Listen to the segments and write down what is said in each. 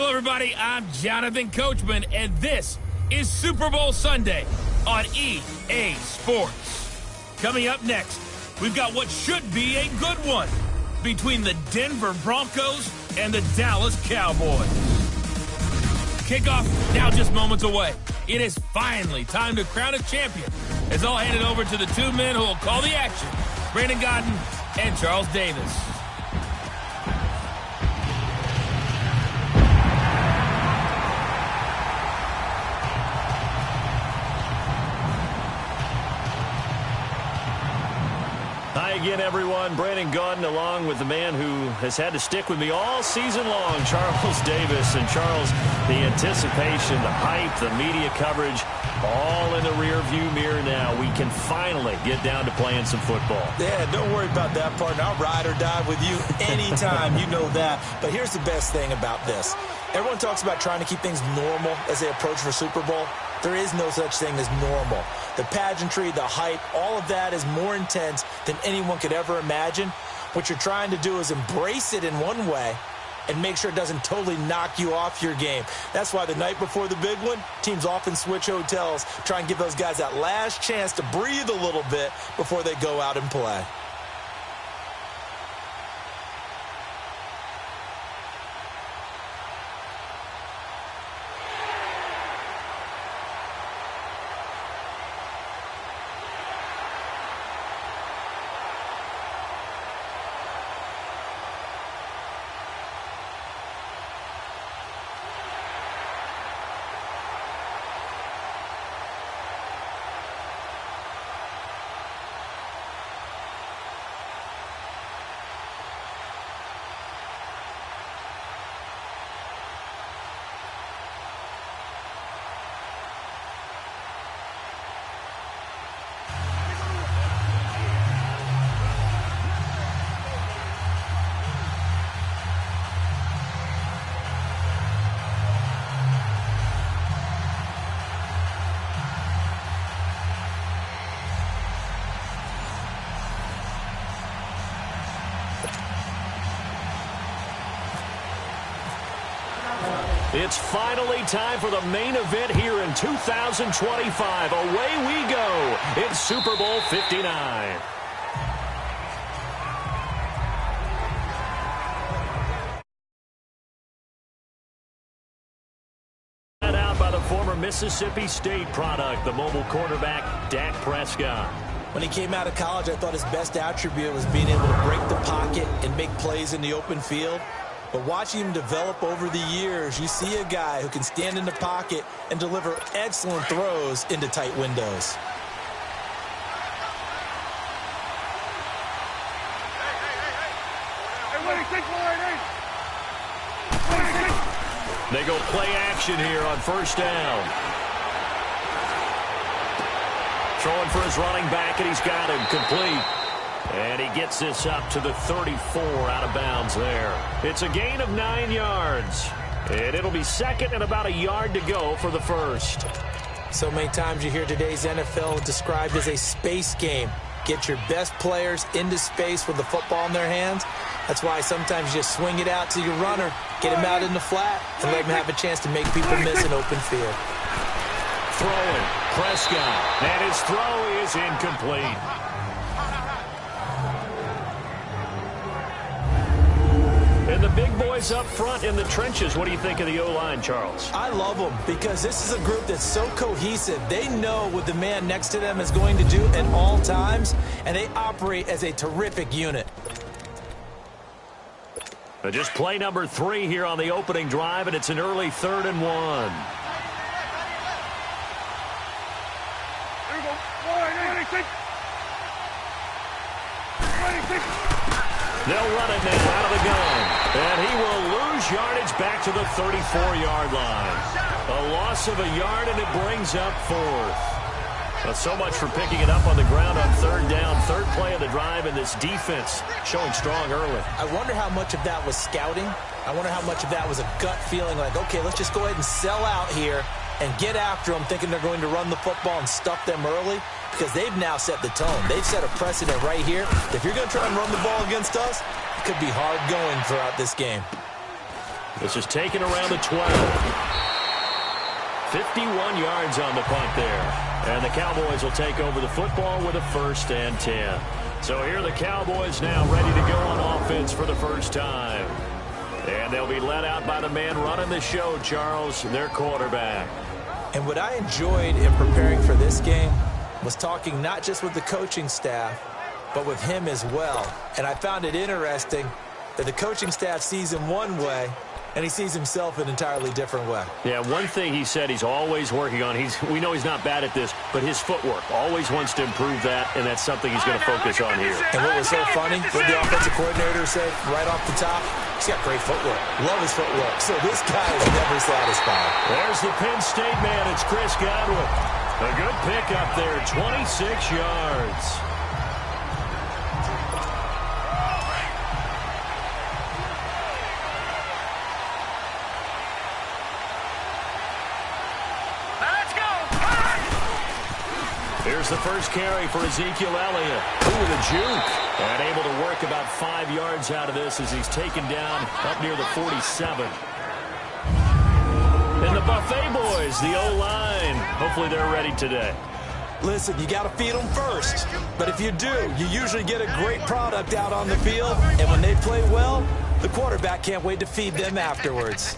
Hello, everybody. I'm Jonathan Coachman, and this is Super Bowl Sunday on EA Sports. Coming up next, we've got what should be a good one between the Denver Broncos and the Dallas Cowboys. Kickoff now just moments away. It is finally time to crown a champion, as I'll hand it over to the two men who will call the action, Brandon Godden and Charles Davis. Hi again, everyone. Brandon Godden along with the man who has had to stick with me all season long, Charles Davis. And Charles, the anticipation, the hype, the media coverage, all in the rear-view mirror now. We can finally get down to playing some football. Yeah, don't worry about that part. I'll ride or die with you anytime. You know that. But here's the best thing about this. Everyone talks about trying to keep things normal as they approach for Super Bowl. There is no such thing as normal. The pageantry, the hype, all of that is more intense than anyone could ever imagine. What you're trying to do is embrace it in one way and make sure it doesn't totally knock you off your game. That's why the night before the big one, teams often switch hotels, try and give those guys that last chance to breathe a little bit before they go out and play. It's finally time for the main event here in 2025. Away we go. It's Super Bowl 59. Out by the former Mississippi State product, the mobile quarterback, Dak Prescott. When he came out of college, I thought his best attribute was being able to break the pocket and make plays in the open field. But watching him develop over the years, you see a guy who can stand in the pocket and deliver excellent throws into tight windows. They go play action here on first down. Throwing for his running back, and he's got him complete. And he gets this up to the 34 out of bounds there. It's a gain of 9 yards. And it'll be second and about a yard to go for the first. So many times you hear today's NFL described as a space game. Get your best players into space with the football in their hands. That's why sometimes you just swing it out to your runner, get him out in the flat, and let him have a chance to make people miss an open field. Throwing, Prescott, and his throw is incomplete. And the big boys up front in the trenches. What do you think of the O-line, Charles? I love them because this is a group that's so cohesive. They know what the man next to them is going to do at all times, and they operate as a terrific unit. Just play number 3 here on the opening drive, and it's an early 3rd and 1. They'll run it now out of the gun. And he will lose yardage back to the 34-yard line. A loss of a yard, and it brings up 4th. Well, so much for picking it up on the ground on 3rd down. 3rd play of the drive, and this defense showing strong early. I wonder how much of that was scouting. I wonder how much of that was a gut feeling like, okay, let's just go ahead and sell out here and get after them, thinking they're going to run the football and stuff them early, because they've now set the tone. They've set a precedent right here. If you're going to try and run the ball against us, it could be hard going throughout this game. This is taken around the 12. 51 yards on the punt there. And the Cowboys will take over the football with a 1st and 10. So here are the Cowboys now ready to go on offense for the first time. And they'll be led out by the man running the show, Charles, their quarterback. And what I enjoyed in preparing for this game was talking not just with the coaching staff, but with him as well. And I found it interesting that the coaching staff sees him one way, and he sees himself an entirely different way. Yeah, one thing he said he's always working on, we know he's not bad at this, but his footwork, always wants to improve that, and that's something he's going to focus on here. And what was so funny, what the offensive coordinator said right off the top, he's got great footwork. Love his footwork. So this guy is never satisfied. There's the Penn State man. It's Chris Godwin. A good pickup there, 26 yards. Here's the first carry for Ezekiel Elliott. Ooh, the juke. And able to work about 5 yards out of this as he's taken down up near the 47. And the Buffet boys, the O-line. Hopefully they're ready today. Listen, you got to feed them first. But if you do, you usually get a great product out on the field. And when they play well, the quarterback can't wait to feed them afterwards.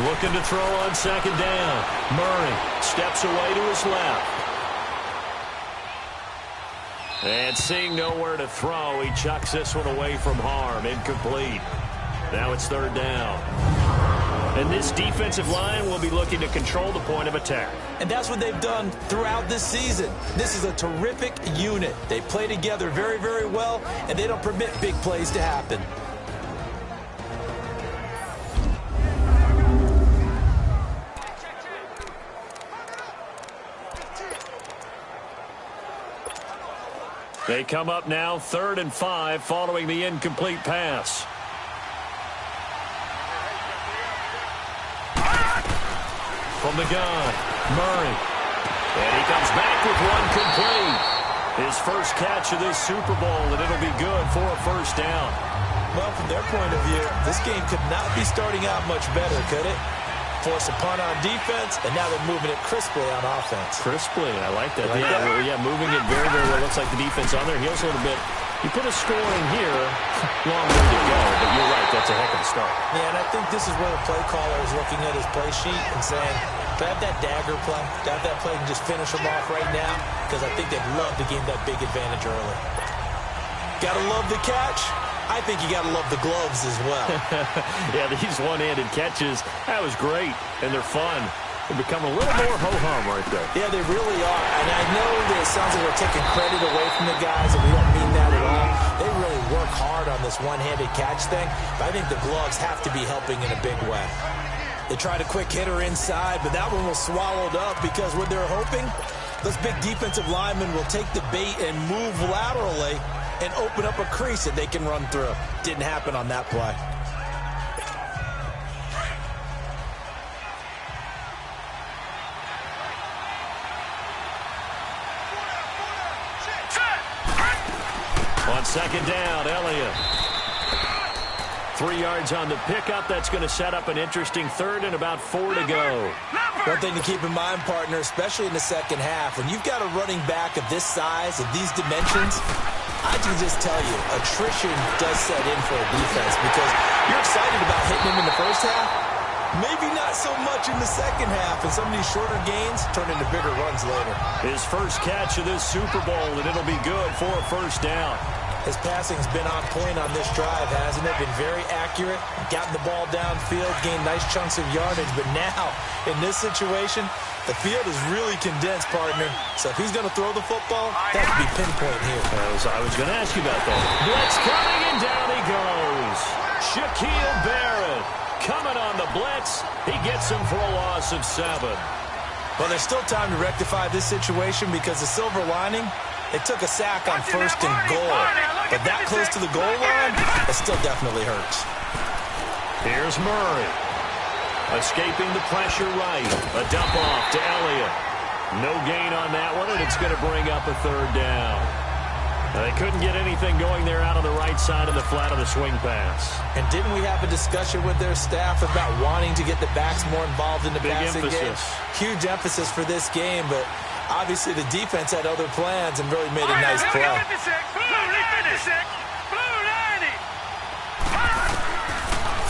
Looking to throw on 2nd down. Murray steps away to his left. And seeing nowhere to throw, he chucks this one away from harm. Incomplete. Now it's 3rd down. And this defensive line will be looking to control the point of attack. And that's what they've done throughout this season. This is a terrific unit. They play together very, very well, and they don't permit big plays to happen. They come up now 3rd and 5 following the incomplete pass. From the gun, Murray. And he comes back with one complete. His first catch of this Super Bowl, and it'll be good for a 1st down. Well, from their point of view, this game could not be starting out much better, could it? Force a punt on defense, and now they're moving it crisply on offense. Crisply, I like that. Like that? Yeah, moving it very, very well. Looks like the defense on there. Heels a little bit. You put a score in here, long way to go, but you're right, that's a heck of a start. Yeah, and I think this is where the play caller is looking at his play sheet and saying, do I have that dagger play? Do I have that play and just finish them off right now? Because I think they'd love to gain that big advantage early. Gotta love the catch. I think you got to love the gloves as well. Yeah, these one-handed catches, that was great, and they're fun. They become a little more ho-hum right there. Yeah, they really are. And I know that it sounds like we're taking credit away from the guys, and we don't mean that at all. They really work hard on this one-handed catch thing, but I think the gloves have to be helping in a big way. They tried a quick hitter inside, but that one was swallowed up because what they're hoping, those big defensive linemen will take the bait and move laterally and open up a crease that they can run through. Didn't happen on that play. On 2nd down, Elliott. 3 yards on the pickup. That's going to set up an interesting 3rd and about 4 to go. One thing to keep in mind, partner, especially in the second half, when you've got a running back of this size, of these dimensions, I can just tell you, attrition does set in for a defense because you're excited about hitting him in the first half. Maybe not so much in the second half, and some of these shorter gains turn into bigger runs later. His first catch of this Super Bowl, and it'll be good for a 1st down. His passing's been on point on this drive, hasn't it? Been very accurate, gotten the ball downfield, gained nice chunks of yardage, but now, in this situation, the field is really condensed, partner. So if he's going to throw the football, that would be pinpoint here. I was going to ask you about that. Blitz coming, and down he goes. Shaquille Barrett coming on the blitz. He gets him for a loss of 7. Well, there's still time to rectify this situation because the silver lining, they took a sack on 1st and goal. But that close to the goal line, it still definitely hurts. Here's Murray. Escaping the pressure right. A dump off to Elliott. No gain on that one, and it's going to bring up a third down. They couldn't get anything going there out on the right side of the flat of the swing pass. And didn't we have a discussion with their staff about wanting to get the backs more involved in the passing game? Huge emphasis for this game, but obviously the defense had other plans and really made a nice play.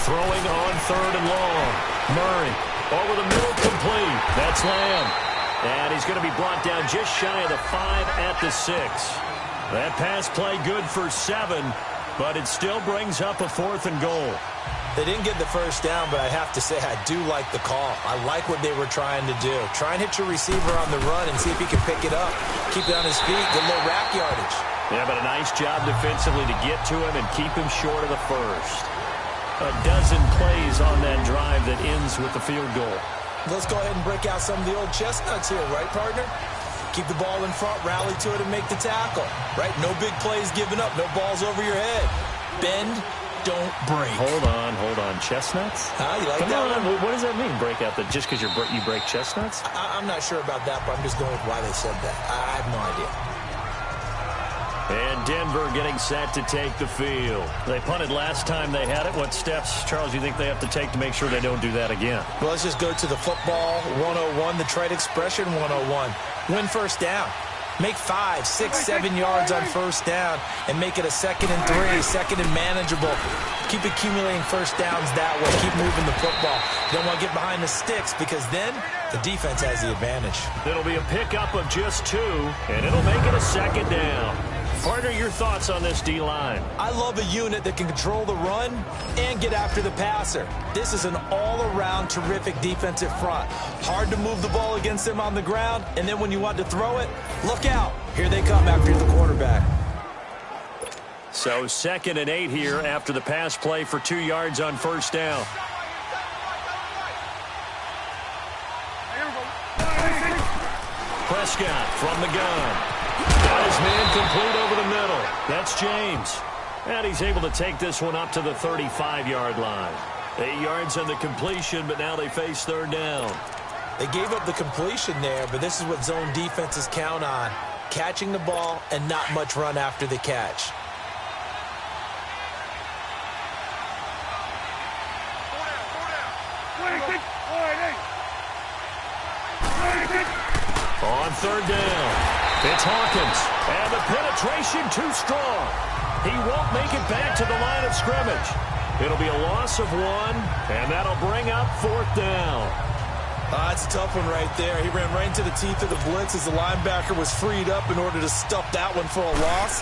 Throwing on third and long. Murray over the middle, complete. That's Lamb. And he's going to be brought down just shy of the 5 at the 6. That pass play good for 7, but it still brings up a 4th and goal. They didn't get the first down, but I have to say I do like the call. I like what they were trying to do. Try and hit your receiver on the run and see if he can pick it up. Keep it on his feet, get a little rack yardage. Yeah, but a nice job defensively to get to him and keep him short of the first. A dozen plays on that drive that ends with the field goal. Let's go ahead and break out some of the old chestnuts here, right, partner? Keep the ball in front, rally to it, and make the tackle. Right? No big plays given up, no balls over your head. Bend, don't break. Hold on. Chestnuts? You like Come that on. one? What does that mean, break out? Just because you break chestnuts? I'm not sure about that, but I'm just going with why they said that. I have no idea. And Denver getting set to take the field. They punted last time they had it. What steps, Charles, you think they have to take to make sure they don't do that again? Well, let's just go to the football 101, the trade expression 101. Win first down. Make 5, 6, 7 yards on first down and make it a 2nd and 3, 2nd and manageable. Keep accumulating first downs that way. Keep moving the football. You don't want to get behind the sticks because then the defense has the advantage. It'll be a pickup of just 2, and it'll make it a 2nd down. Partner, your thoughts on this D-line? I love a unit that can control the run and get after the passer. This is an all-around terrific defensive front. Hard to move the ball against them on the ground, and then when you want to throw it, look out. Here they come after the quarterback. So 2nd and 8 here after the pass play for 2 yards on first down. Prescott from the gun. Got his man complete over the middle. That's James. And he's able to take this one up to the 35-yard line. 8 yards on the completion, but now they face third down. They gave up the completion there, but this is what zone defenses count on. Catching the ball and not much run after the catch. On third down. It's Hawkins, and the penetration too strong. He won't make it back to the line of scrimmage. It'll be a loss of 1, and that'll bring up 4th down. That's a tough one right there. He ran right into the teeth of the blitz as the linebacker was freed up in order to stuff that one for a loss.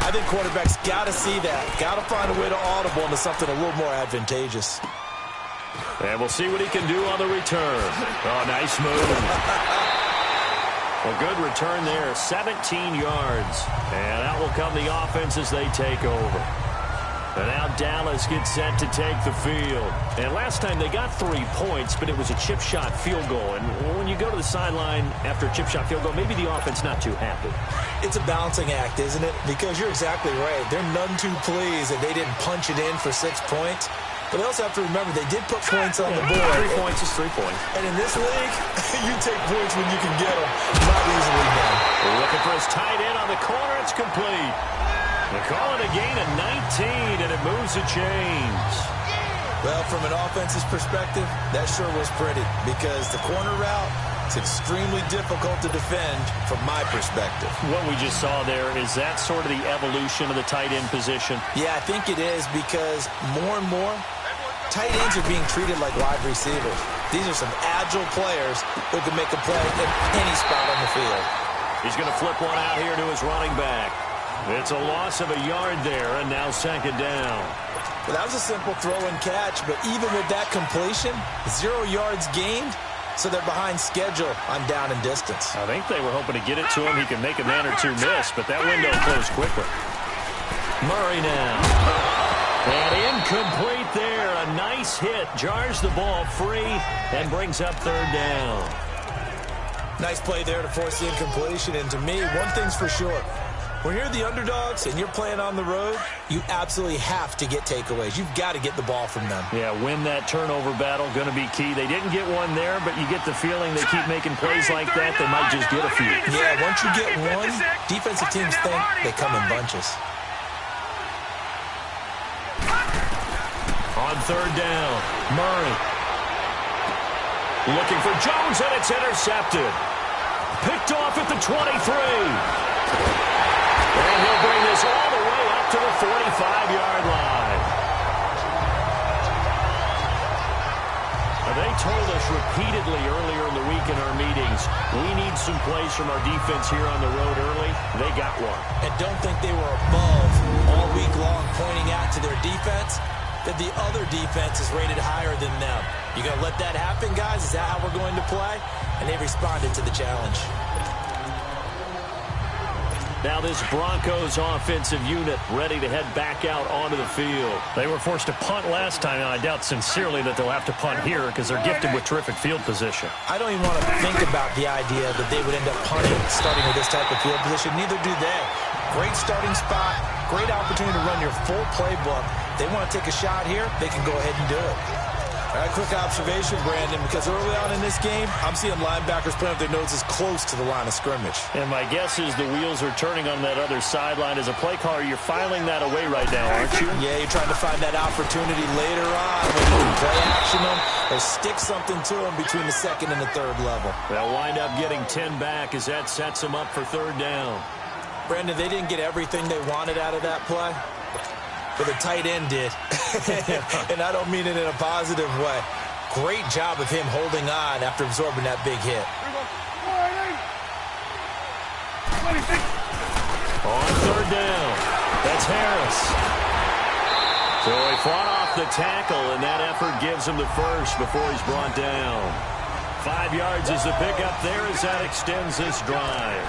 I think quarterbacks got to see that. Got to find a way to audible into something a little more advantageous. And we'll see what he can do on the return. Oh, nice move. A good return there, 17 yards. And out will come the offense as they take over. And now Dallas gets set to take the field. And last time they got 3 points, but it was a chip shot field goal. And when you go to the sideline after a chip shot field goal, maybe the offense not too happy. It's a balancing act, isn't it? Because you're exactly right. They're none too pleased that they didn't punch it in for 6 points. But they also have to remember they did put points on the board. 3 points is 3 points. And in this league, you take points when you can get them. Not easily done. Looking for his tight end on the corner. It's complete. They call it a gain of 19, and it moves the chains. Well, from an offense's perspective, that sure was pretty because the corner route is extremely difficult to defend from my perspective. What we just saw there, is that sort of the evolution of the tight end position? Yeah, I think it is because more and more, tight ends are being treated like wide receivers. These are some agile players who can make a play at any spot on the field. He's going to flip one out here to his running back. It's a loss of a yard there, and now 2nd down. Well, that was a simple throw and catch, but even with that completion, 0 yards gained, so they're behind schedule on down and distance. I think they were hoping to get it to him. He can make a man or 2 miss, but that window closed quickly. Murray now. And incomplete there. A nice hit. Jars the ball free and brings up third down. Nice play there to force the incompletion. And to me, one thing's for sure. When you're the underdogs and you're playing on the road, you absolutely have to get takeaways. You've got to get the ball from them. Yeah, win that turnover battle, going to be key. They didn't get one there, but you get the feeling they keep making plays like that, they might just get a few. Yeah, once you get one, defensive teams think they come in bunches. On third down, Murray. Looking for Jones, and it's intercepted. Picked off at the 23. And he'll bring this all the way up to the 45-yard line. Now, they told us repeatedly earlier in the week in our meetings, we need some plays from our defense here on the road early. They got one. And don't think they were above all week long pointing out to their defense that the other defense is rated higher than them. You going to let that happen, guys? Is that how we're going to play? And they responded to the challenge. Now this Broncos offensive unit ready to head back out onto the field. They were forced to punt last time, and I doubt sincerely that they'll have to punt here because they're gifted with terrific field position. I don't even want to think about the idea that they would end up punting starting with this type of field position. Neither do they. Great starting spot, great opportunity to run your full playbook. If they want to take a shot here, they can go ahead and do it. All right, quick observation, Brandon, because early on in this game, I'm seeing linebackers putting up their noses close to the line of scrimmage. And my guess is the wheels are turning on that other sideline. As a play caller, you're filing that away right now, aren't you? Yeah, you're trying to find that opportunity later on when you can play action them or stick something to them between the second and the third level. They'll wind up getting 10 back as that sets them up for third down. Brandon, they didn't get everything they wanted out of that play. But the tight end did. And I don't mean it in a positive way. Great job of him holding on after absorbing that big hit. On third down, that's Harris. So he fought off the tackle, and that effort gives him the first before he's brought down. 5 yards is the pickup there as that extends this drive.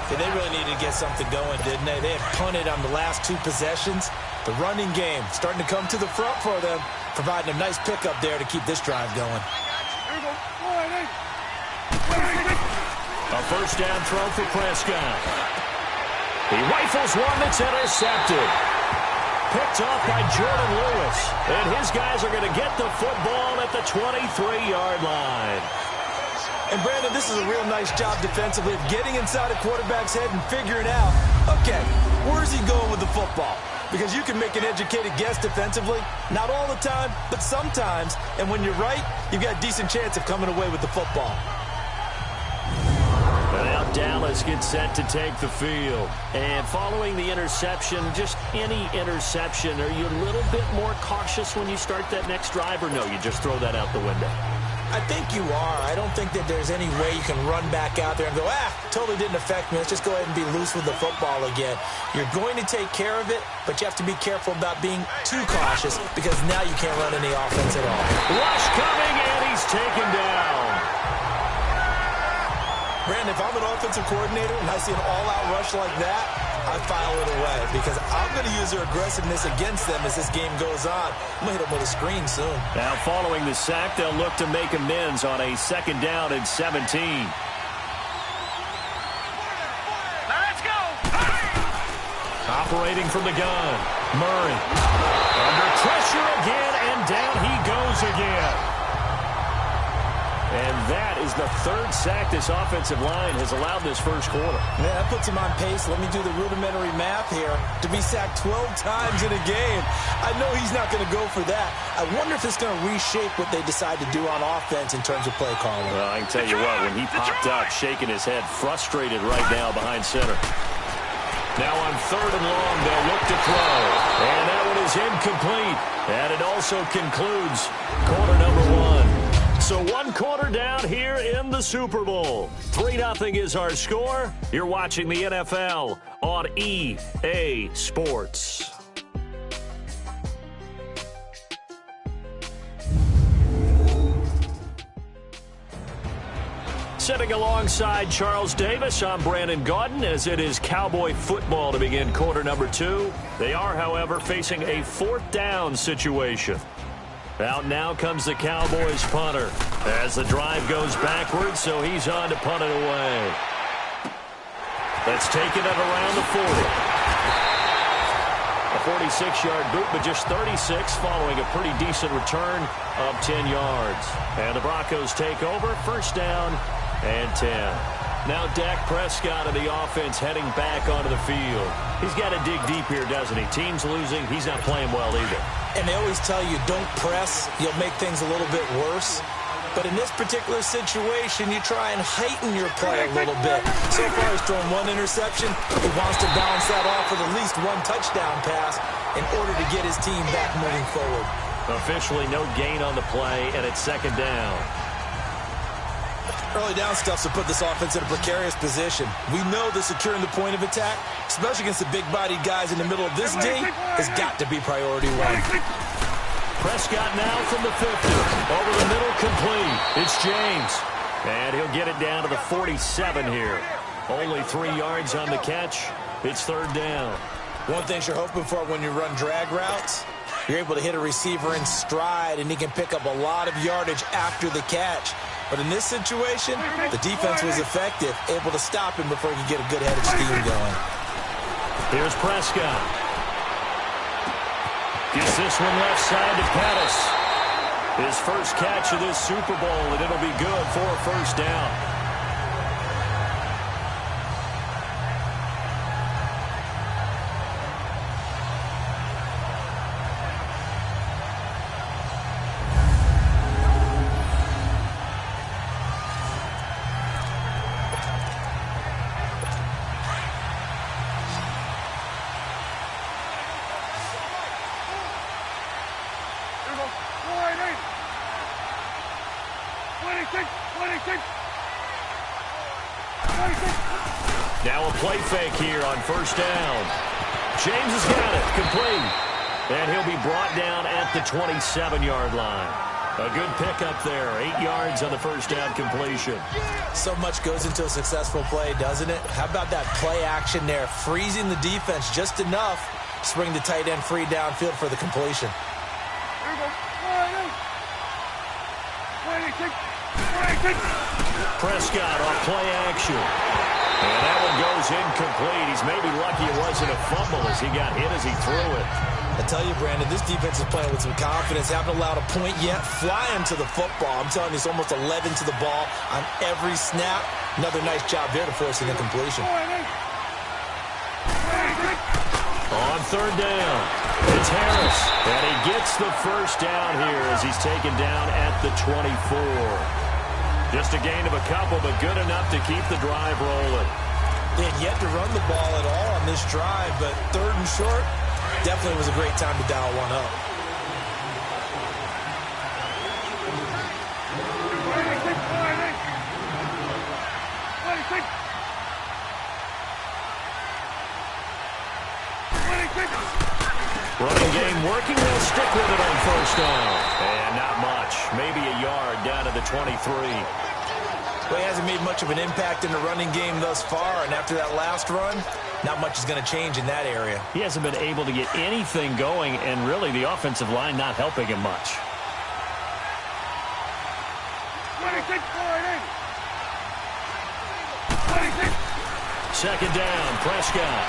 Yeah, they really needed to get something going, didn't they? They had punted on the last 2 possessions. The running game starting to come to the front for them, providing a nice pickup there to keep this drive going. A first down throw for Prescott. He rifles one that's intercepted. Picked off by Jordan Lewis. And his guys are going to get the football at the 23-yard line. And, Brandon, this is a real nice job defensively of getting inside a quarterback's head and figuring out, okay, where's he going with the football? Because you can make an educated guess defensively. Not all the time, but sometimes. And when you're right, you've got a decent chance of coming away with the football. And now Dallas gets set to take the field. And following the interception, just any interception, are you a little bit more cautious when you start that next drive? Or no, you just throw that out the window? I think you are. I don't think that there's any way you can run back out there and go, totally didn't affect me. Let's just go ahead and be loose with the football again. You're going to take care of it, but you have to be careful about being too cautious because now you can't run any offense at all. Rush coming, and he's taken down. Brandon, if I'm an offensive coordinator and I see an all-out rush like that, I file it away because I'm going to use their aggressiveness against them as this game goes on. I'm going to hit them with a screen soon. Now following the sack, they'll look to make amends on a second down and 17. Let's go! Operating from the gun, Murray. Under pressure again, and down he goes again. And that is the 3rd sack this offensive line has allowed this first quarter. Yeah, that puts him on pace. Let me do the rudimentary math here. To be sacked 12 times in a game, I know he's not going to go for that. I wonder if it's going to reshape what they decide to do on offense in terms of play calling. Well, I can tell you what, when he popped up, shaking his head, frustrated right now behind center. Now on 3rd and long, they'll look to throw. And that one is incomplete. And it also concludes quarter number 1. So 1 quarter down here in the Super Bowl. 3-0 is our score. You're watching the NFL on EA Sports. Sitting alongside Charles Davis, I'm Brandon Gaudin as it is Cowboy football to begin quarter number 2. They are, however, facing a 4th down situation. Out now comes the Cowboys punter as the drive goes backwards, so he's on to punt it away. That's taken at around the 40. A 46-yard boot, but just 36 following a pretty decent return of 10 yards. And the Broncos take over, first down and 10. Now Dak Prescott of the offense heading back onto the field. He's got to dig deep here, doesn't he? Team's losing. He's not playing well either. And they always tell you, don't press. You'll make things a little bit worse. But in this particular situation, you try and heighten your play a little bit. So far, he's thrown one interception. He wants to balance that off with at least one touchdown pass in order to get his team back moving forward. Officially no gain on the play, and it's second down. Early down stuff to put this offense in a precarious position. We know that securing the point of attack, especially against the big-bodied guys in the middle of this D, has got to be priority one. Prescott now from the 50. Over the middle, complete. It's James. And he'll get it down to the 47 here. Only 3 yards on the catch. It's third down. One thing you're hoping for when you run drag routes, you're able to hit a receiver in stride, and he can pick up a lot of yardage after the catch. But in this situation, the defense was effective, able to stop him before he could get a good head of steam going. Here's Prescott. Gets this one left side to Pettis. His first catch of this Super Bowl, and it'll be good for a first down. Now a play fake here on first down. James has got it, complete. And he'll be brought down at the 27-yard line. A good pickup there, 8 yards on the first down completion. So much goes into a successful play, doesn't it? How about that play action there, freezing the defense just enough to bring the tight end free downfield for the completion. Prescott on play action. And that one goes incomplete. He's maybe lucky it wasn't a fumble as he got hit as he threw it. I tell you, Brandon, this defense is playing with some confidence. Haven't allowed a point yet. Flying to the football. I'm telling you, it's almost 11 to the ball on every snap. Another nice job there to force an incompletion. On third down, it's Harris. And he gets the first down here as he's taken down at the 24. Just a gain of a couple, but good enough to keep the drive rolling. They had yet to run the ball at all on this drive, but third and short, definitely was a great time to dial one up. Running game working. They'll stick with it on first down. And not much. Maybe a yard down to the 23. Well, he hasn't made much of an impact in the running game thus far, and after that last run, not much is going to change in that area. He hasn't been able to get anything going, and really the offensive line not helping him much. Second down, Prescott.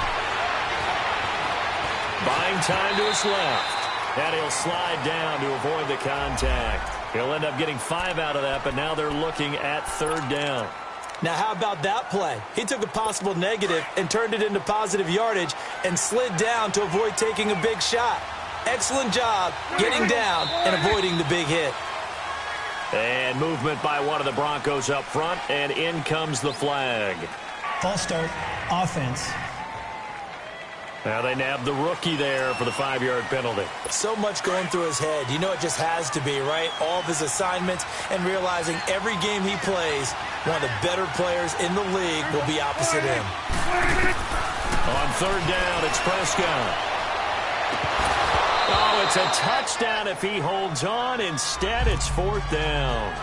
Buying time to his left. And he'll slide down to avoid the contact. He'll end up getting 5 out of that, but now they're looking at third down. Now, how about that play? He took a possible negative and turned it into positive yardage and slid down to avoid taking a big shot. Excellent job getting down and avoiding the big hit. And movement by one of the Broncos up front, and in comes the flag. False start, offense. Now they nab the rookie there for the 5-yard penalty. So much going through his head. You know it just has to be, right? All of his assignments and realizing every game he plays, one of the better players in the league will be opposite him. On third down, it's Prescott. Oh, it's a touchdown if he holds on. Instead, it's fourth down.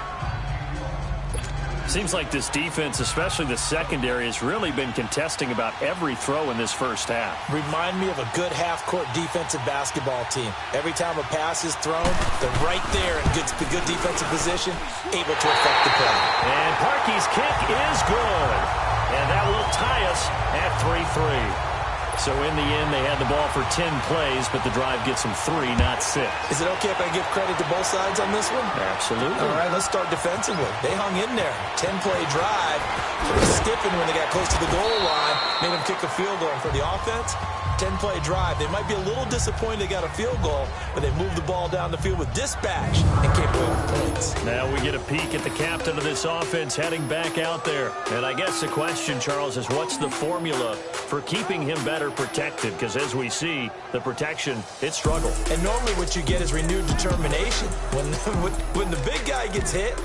Seems like this defense, especially the secondary, has really been contesting about every throw in this first half. Remind me of a good half-court defensive basketball team. Every time a pass is thrown, they're right there in good defensive position, able to affect the play. And Parkey's kick is good. And that will tie us at 3-3. So in the end, they had the ball for 10 plays, but the drive gets them 3, not 6. Is it okay if I give credit to both sides on this one? Absolutely. All right, let's start defensively. They hung in there. 10-play drive. Sort of stiffened when they got close to the goal line. Made them kick a field goal. And for the offense, 10-play drive. They might be a little disappointed they got a field goal, but they moved the ball down the field with dispatch and came away with points. Now we get a peek at the captain of this offense heading back out there. And I guess the question, Charles, is what's the formula for keeping him better protected? Because as we see, the protection, it struggled. And normally what you get is renewed determination. When the big guy gets hit,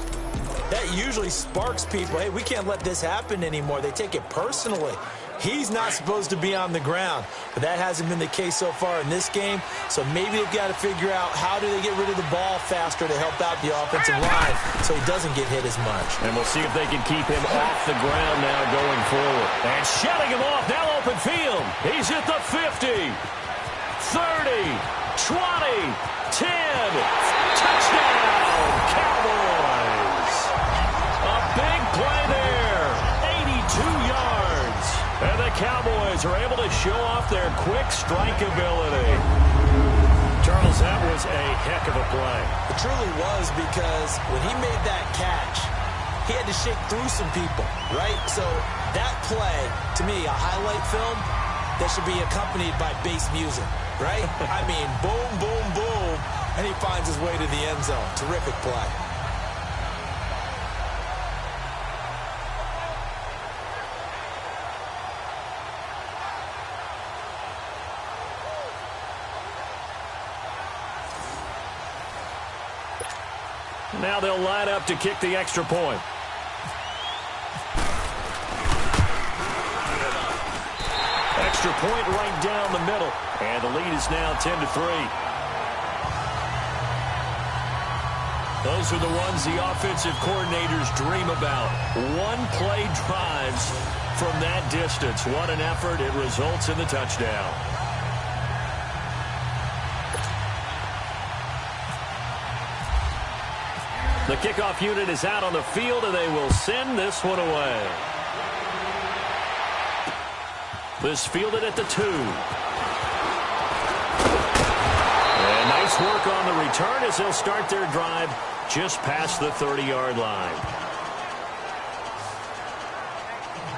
that usually sparks people. Hey, we can't let this happen anymore. They take it personally. He's not supposed to be on the ground, but that hasn't been the case so far in this game. So maybe they've got to figure out how do they get rid of the ball faster to help out the offensive line so he doesn't get hit as much. And we'll see if they can keep him off the ground now going forward. And shutting him off, now open field. He's at the 50, 30, 20, 10. Touchdown, Cowboys. A big play there, 82 yards. And the Cowboys are able to show off their quick strike ability. Charles, that was a heck of a play. It truly was, because when he made that catch, he had to shake through some people, right? So that play, to me, a highlight film that should be accompanied by bass music, right? I mean, boom, boom, boom, and he finds his way to the end zone. Terrific play. Now they'll line up to kick the extra point. Extra point right down the middle. And the lead is now 10-3. Those are the ones the offensive coordinators dream about. One-play drives from that distance. What an effort. It results in the touchdown. The kickoff unit is out on the field, and they will send this one away. This fielded at the 2. And nice work on the return as they'll start their drive just past the 30-yard line.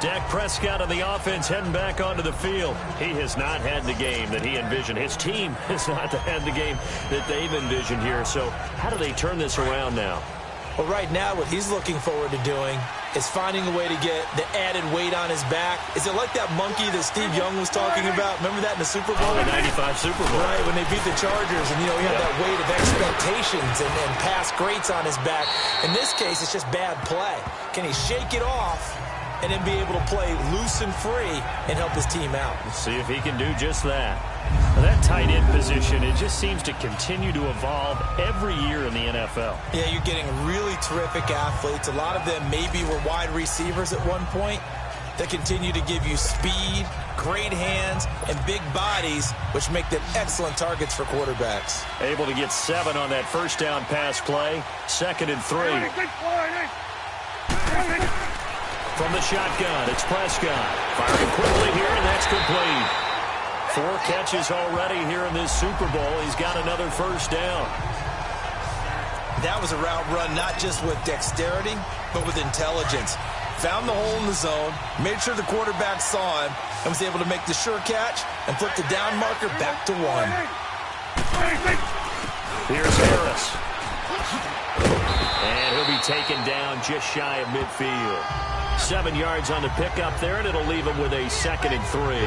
Dak Prescott of the offense heading back onto the field. He has not had the game that he envisioned. His team has not had the game that they've envisioned here. So how do they turn this around now? Well, right now, what he's looking forward to doing is finding a way to get the added weight on his back. Is it like that monkey that Steve Young was talking about? Remember that in the Super Bowl? The 95 Super Bowl. Right, when they beat the Chargers, and, he had that weight of expectations and past greats on his back. In this case, it's just bad play. Can he shake it off and then be able to play loose and free and help his team out? Let's see if he can do just that. Now, that tight end position, it just seems to continue to evolve every year in the NFL. Yeah, you're getting really terrific athletes. A lot of them maybe were wide receivers at one point that continue to give you speed, great hands, and big bodies, which make them excellent targets for quarterbacks. Able to get 7 on that first down pass play. 2nd and 3. From the shotgun, it's Prescott. Firing quickly here, and that's complete. 4 catches already here in this Super Bowl. He's got another first down. That was a route run not just with dexterity, but with intelligence. Found the hole in the zone, made sure the quarterback saw him, and was able to make the sure catch and flip the down marker back to 1. Here's Harris. And he'll be taken down just shy of midfield. 7 yards on the pickup there, and it'll leave him with a 2nd and 3.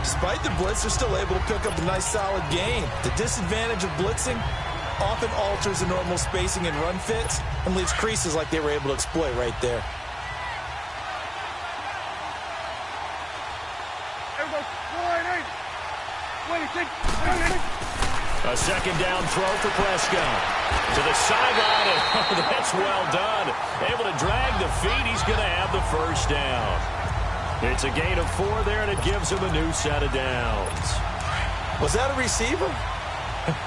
Despite the blitz, they're still able to pick up a nice, solid game. The disadvantage of blitzing often alters the normal spacing and run fits and leaves creases like they were able to exploit right there. A 2nd down throw for Prescott. To the sideline, and that's well done. Able to drag the feet. He's going to have the first down. It's a gain of 4 there, and it gives him a new set of downs. Was that a receiver?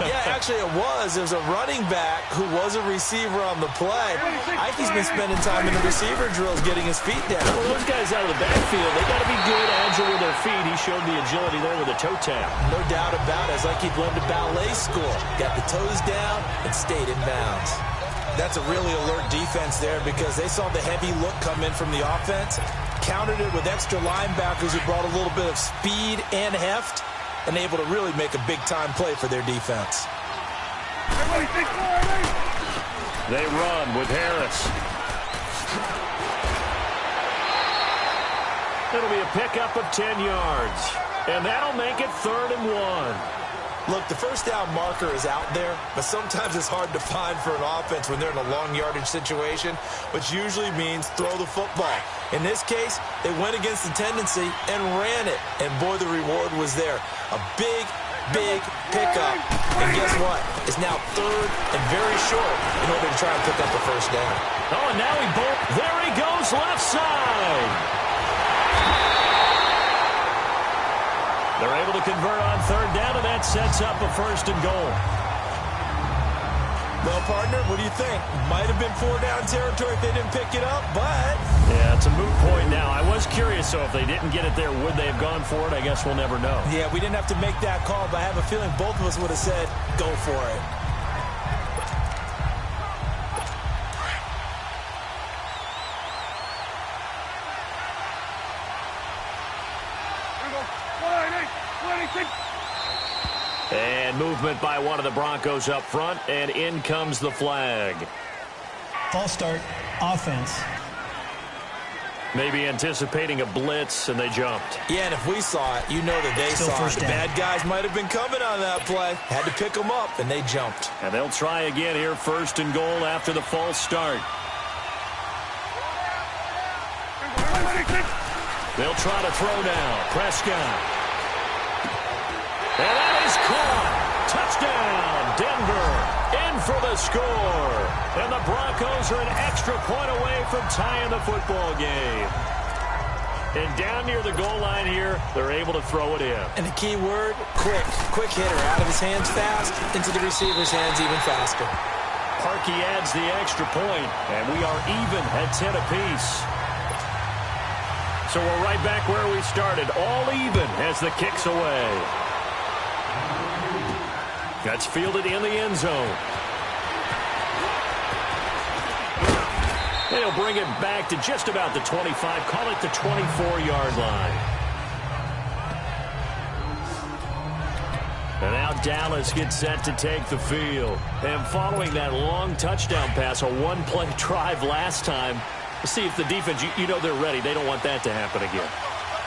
Yeah, actually it was. There was a running back who was a receiver on the play. Ikey's been spending time in the receiver drills getting his feet down. Well, those guys out of the backfield, they got to be good, agile with their feet. He showed the agility there with a toe tap. No doubt about it. It's like he'd learned to ballet school. Got the toes down and stayed in bounds. That's a really alert defense there because they saw the heavy look come in from the offense, countered it with extra linebackers who brought a little bit of speed and heft, and able to really make a big-time play for their defense. They run with Harris. It'll be a pickup of 10 yards, and that'll make it 3rd and 1. Look, the first down marker is out there, but sometimes it's hard to find for an offense when they're in a long yardage situation, which usually means throw the football. In this case, they went against the tendency and ran it, and boy, the reward was there. A big, big pickup. And guess what? It's now 3rd and very short in order to try and pick up the first down. Oh, and now there he goes left side. They're able to convert on 3rd down, and that sets up a 1st and goal. Well, partner, what do you think? Might have been 4-down territory if they didn't pick it up, but... Yeah, it's a moot point now. I was curious, so if they didn't get it there, would they have gone for it? I guess we'll never know. Yeah, we didn't have to make that call, but I have a feeling both of us would have said, go for it. And movement by one of the Broncos up front, and in comes the flag. False start, offense. Maybe anticipating a blitz, and they jumped. Yeah, and if we saw it, you know that they Still saw it. first The down. bad guys might have been coming on that play. Had to pick them up, and they jumped. And they'll try again here, 1st and goal after the false start. They'll try to throw now. Prescott. And that is caught. Touchdown, Denver. In for the score. And the Broncos are an extra point away from tying the football game. And down near the goal line here, they're able to throw it in. And the key word, quick. Quick hitter. Out of his hands fast, into the receiver's hands even faster. Parkey adds the extra point, and we are even at 10 apiece. So we're right back where we started, all even as the kick's away. That's fielded in the end zone. They'll bring it back to just about the 25, call it the 24-yard line. And now Dallas gets set to take the field. And following that long touchdown pass, a one-play drive last time, see if the defense, you know they're ready. They don't want that to happen again.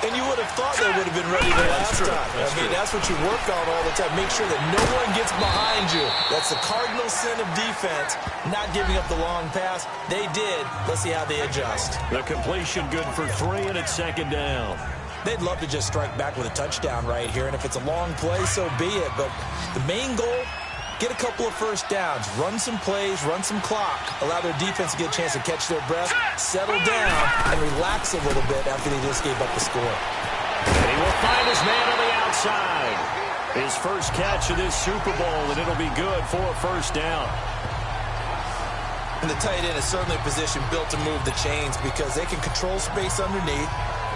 And you would have thought they would have been ready the last time. That's what you work on all the time. Make sure that no one gets behind you. That's the cardinal sin of defense, not giving up the long pass. They did. Let's see how they adjust. The completion good for 3, and it's 2nd down. They'd love to just strike back with a touchdown right here, and if it's a long play, so be it. But the main goal, get a couple of first downs, run some plays, run some clock, allow their defense to get a chance to catch their breath, settle down, and relax a little bit after they just gave up the score. And he will find his man on the outside. His first catch of this Super Bowl, and it'll be good for a 1st down. And the tight end is certainly a position built to move the chains because they can control space underneath.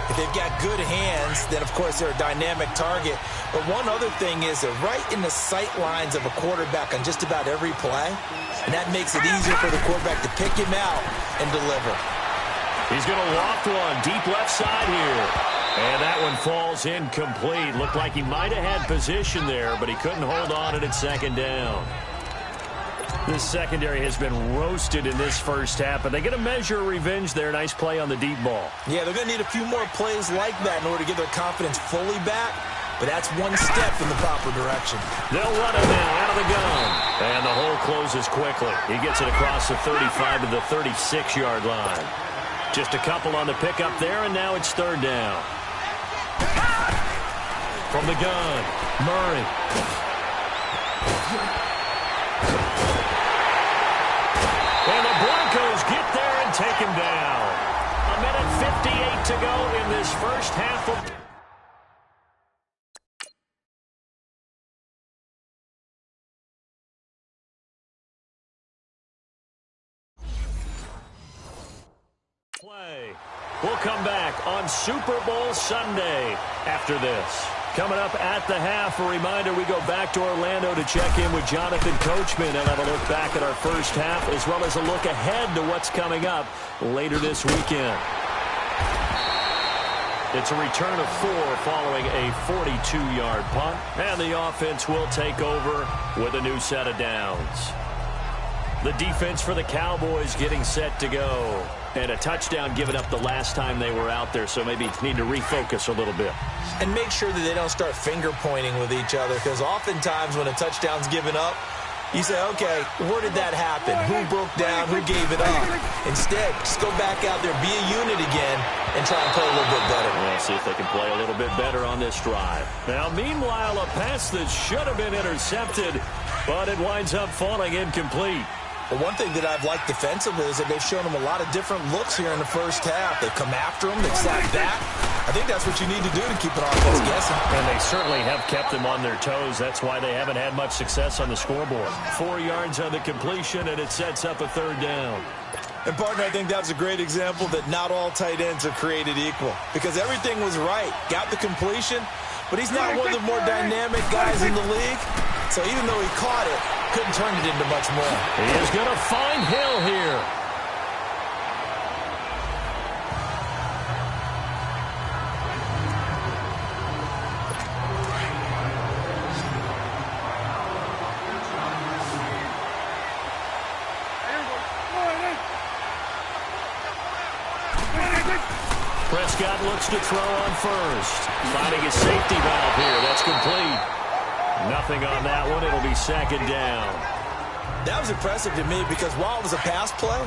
If they've got good hands, then, of course, they're a dynamic target. But one other thing is they're right in the sight lines of a quarterback on just about every play, and that makes it easier for the quarterback to pick him out and deliver. He's going to loft one deep left side here. And that one falls incomplete. Looked like he might have had position there, but he couldn't hold on, and it's 2nd down. This secondary has been roasted in this first half, but they get a measure of revenge there. Nice play on the deep ball. Yeah, they're going to need a few more plays like that in order to get their confidence fully back, but that's one step in the proper direction. They'll run it now out of the gun, and the hole closes quickly. He gets it across the 35 to the 36-yard line. Just a couple on the pickup there, and now it's 3rd down. From the gun, Murray. And the Broncos get there and take him down. 1:58 to go in this first half of... play. We'll come back on Super Bowl Sunday after this. Coming up at the half, a reminder, we go back to Orlando to check in with Jonathan Coachman and have a look back at our first half, as well as a look ahead to what's coming up later this weekend. It's a return of 4 following a 42-yard punt, and the offense will take over with a new set of downs. The defense for the Cowboys getting set to go. And a touchdown given up the last time they were out there, so maybe need to refocus a little bit. And make sure that they don't start finger-pointing with each other, because oftentimes when a touchdown's given up, you say, okay, where did that happen? Who broke down? Who gave it up? Instead, just go back out there, be a unit again, and try and play a little bit better. We'll see if they can play a little bit better on this drive. Now, meanwhile, a pass that should have been intercepted, but it winds up falling incomplete. But one thing that I've liked defensively is that they've shown them a lot of different looks here in the first half. They've come after them. They've sat back. I think that's what you need to do to keep an offense guessing. And they certainly have kept them on their toes. That's why they haven't had much success on the scoreboard. 4 yards on the completion, and it sets up a third down. And, partner, I think that was a great example that not all tight ends are created equal, because everything was right. Got the completion, but he's not one of the more dynamic guys in the league. So even though he caught it, couldn't turn it into much more. He is going to find Hill here. Prescott looks to throw on first. Finding his safety valve here. That's complete. Nothing on that one. It'll be second down. That was impressive to me, because while it was a pass play,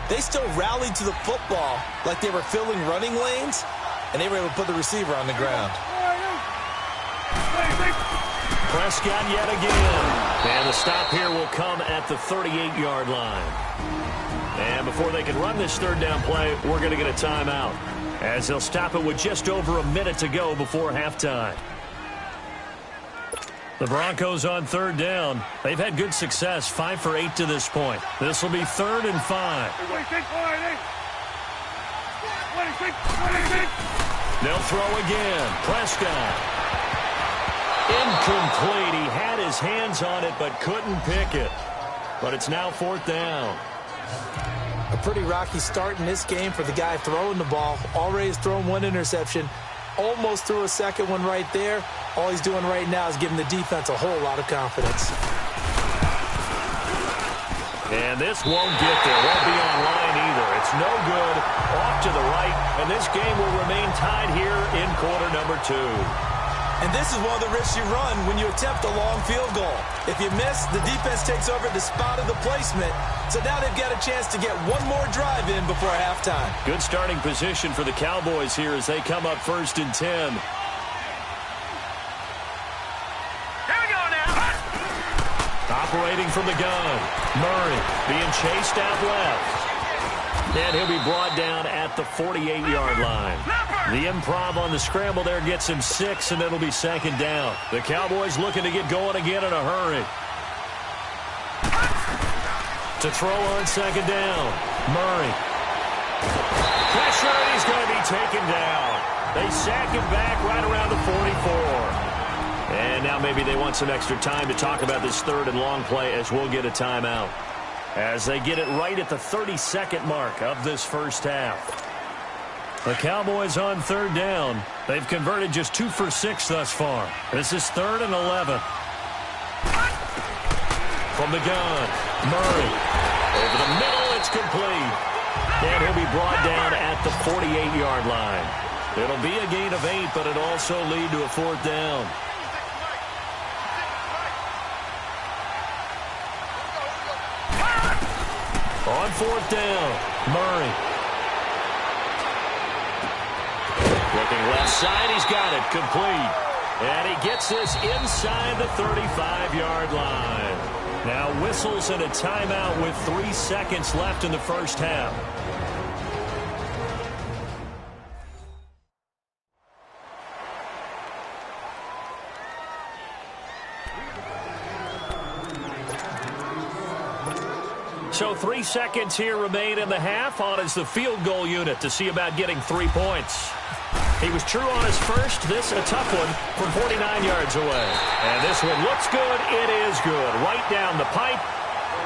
they still rallied to the football like they were filling running lanes, and they were able to put the receiver on the ground. Prescott yet again. And the stop here will come at the 38-yard line. And before they can run this third down play, we're going to get a timeout, as they'll stop it with just over a minute to go before halftime. The Broncos on third down. They've had good success, 5 for 8 to this point. This will be 3rd and 5. They'll throw again. Prescott. Incomplete. He had his hands on it but couldn't pick it. But it's now 4th down. A pretty rocky start in this game for the guy throwing the ball. Already has thrown 1 interception. Almost threw a second one right there. All he's doing right now is giving the defense a whole lot of confidence. And this won't get there. Won't be online either. It's no good. Off to the right. And this game will remain tied here in quarter number 2. And this is one of the risks you run when you attempt a long field goal. If you miss, the defense takes over the spot of the placement. So now they've got a chance to get one more drive in before halftime. Good starting position for the Cowboys here as they come up 1st and 10. Operating from the gun. Murray being chased out left. And he'll be brought down at the 48-yard line. The improv on the scramble there gets him 6, and it'll be 2nd down. The Cowboys looking to get going again in a hurry. To throw on 2nd down. Murray. Pressure, and he's going to be taken down. They sack him back right around the 44. And now maybe they want some extra time to talk about this 3rd and long play, as we'll get a timeout. As they get it right at the 32nd mark of this first half. The Cowboys on 3rd down. They've converted just 2 for 6 thus far. This is 3rd and 11. From the gun, Murray. Over the middle, it's complete. And he'll be brought down at the 48-yard line. It'll be a gain of 8, but it'll also lead to a 4th down. On 4th down, Murray. Looking left side, he's got it, complete. And he gets this inside the 35-yard line. Now whistles and a timeout with 3 seconds left in the first half. So 3 seconds here remain in the half. On is the field goal unit to see about getting 3 points. He was true on his first. This a tough one from 49 yards away. And this one looks good. It is good. Right down the pipe.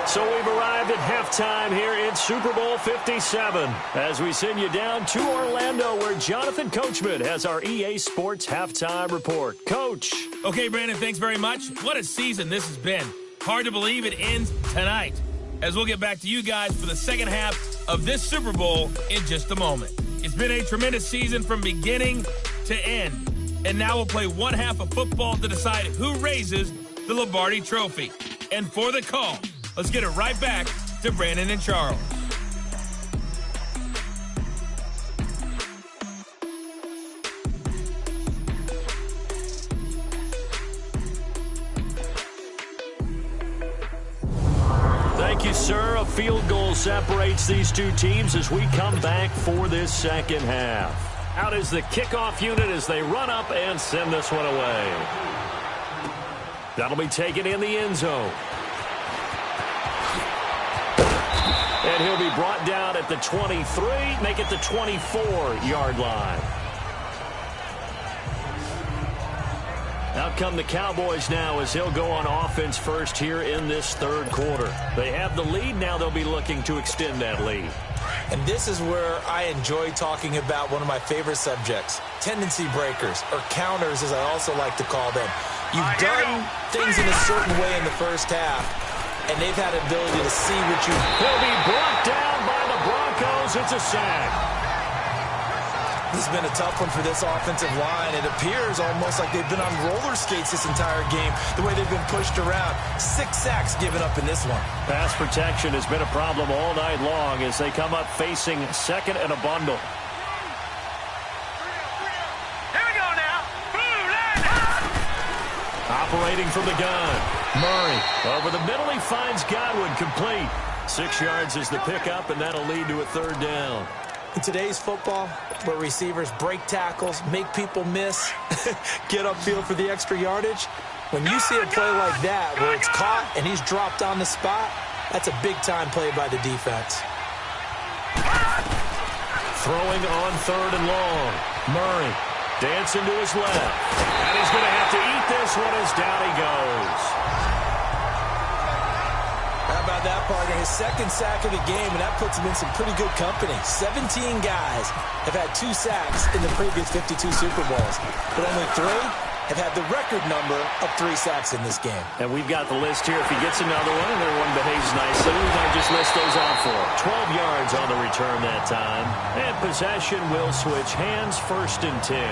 So we've arrived at halftime here in Super Bowl 57 as we send you down to Orlando where Jonathan Coachman has our EA Sports halftime report. Coach. Okay, Brandon, thanks very much. What a season this has been. Hard to believe it ends tonight, as we'll get back to you guys for the second half of this Super Bowl in just a moment. It's been a tremendous season from beginning to end, and now we'll play one half of football to decide who raises the Lombardi Trophy. And for the call, let's get it right back to Brandon and Charles. Thank you, sir. A field goal separates these two teams as we come back for this second half. Out is the kickoff unit as they run up and send this one away. That'll be taken in the end zone. And he'll be brought down at the 23, make it the 24-yard line. Out come the Cowboys now as he'll go on offense first here in this third quarter. They have the lead. Now they'll be looking to extend that lead. And this is where I enjoy talking about one of my favorite subjects, tendency breakers, or counters as I also like to call them. You've done things in a certain way in the first half, and they've had the ability to see what you... He'll be brought down by the Broncos. It's a sack. This has been a tough one for this offensive line. It appears almost like they've been on roller skates this entire game, the way they've been pushed around. 6 sacks given up in this one. Pass protection has been a problem all night long as they come up facing second and a bundle. Here we go now. Blue line out. Operating from the gun. Murray over the middle. He finds Godwin complete. 6 yards is the pickup, and that'll lead to a third down. In today's football, where receivers break tackles, make people miss, get upfield for the extra yardage, when you see a play like that where it's caught and he's dropped on the spot, that's a big-time play by the defense. Throwing on third and long. Murray dancing to his left. And he's going to have to eat this one as down he goes. How about that, partner? His second sack of the game, and that puts him in some pretty good company. 17 guys have had 2 sacks in the previous 52 Super Bowls, but only 3 have had the record number of 3 sacks in this game. And we've got the list here. If he gets another one and everyone behaves nicely, we might just list those off for him. 12 yards on the return that time. And possession will switch hands, 1st and 10.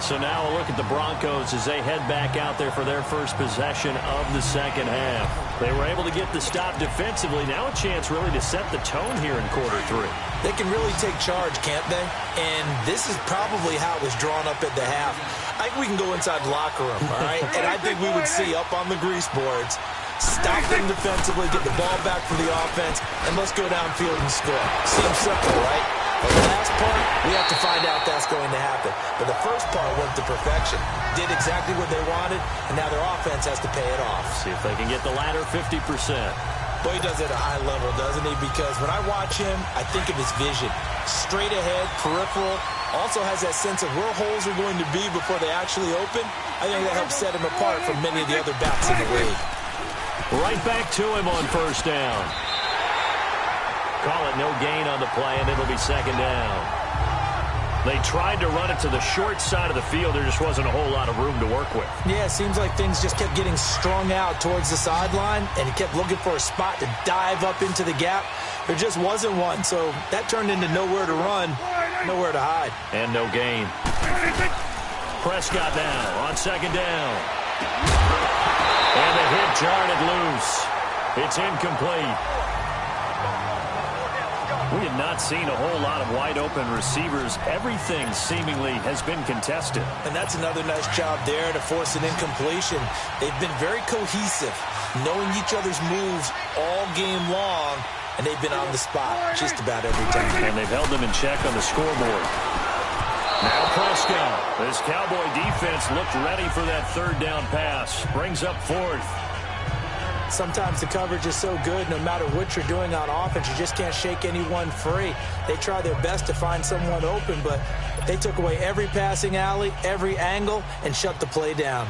So now we'll look at the Broncos as they head back out there for their first possession of the second half. They were able to get the stop defensively. Now a chance really to set the tone here in quarter 3. They can really take charge, can't they? And this is probably how it was drawn up at the half. I think we can go inside the locker room, all right? And I think we would see up on the grease boards, stop them defensively, get the ball back for the offense, and let's go downfield and score. Seems simple, right? But the last part, we have to find out that's going to happen. But the first part went to perfection. Did exactly what they wanted, and now their offense has to pay it off. See if they can get the latter 50%. Boy, he does it at a high level, doesn't he? Because when I watch him, I think of his vision. Straight ahead, peripheral, also has that sense of where holes are going to be before they actually open. I think that helps set him apart from many of the other backs in the league. Right back to him on first down. Call it no gain on the play, and it'll be second down. They tried to run it to the short side of the field. There just wasn't a whole lot of room to work with. Yeah, it seems like things just kept getting strung out towards the sideline, and he kept looking for a spot to dive up into the gap. There just wasn't one, so that turned into nowhere to run, nowhere to hide. And no gain. Prescott now on second down. And the hit jarred loose. It's incomplete. We have not seen a whole lot of wide-open receivers. Everything seemingly has been contested. And that's another nice job there to force an incompletion. They've been very cohesive, knowing each other's moves all game long, and they've been on the spot just about every time. And they've held them in check on the scoreboard. Now Prescott. This Cowboy defense looked ready for that third down pass. Brings up 4th. Sometimes the coverage is so good, no matter what you're doing on offense, you just can't shake anyone free. They try their best to find someone open, but they took away every passing alley, every angle, and shut the play down.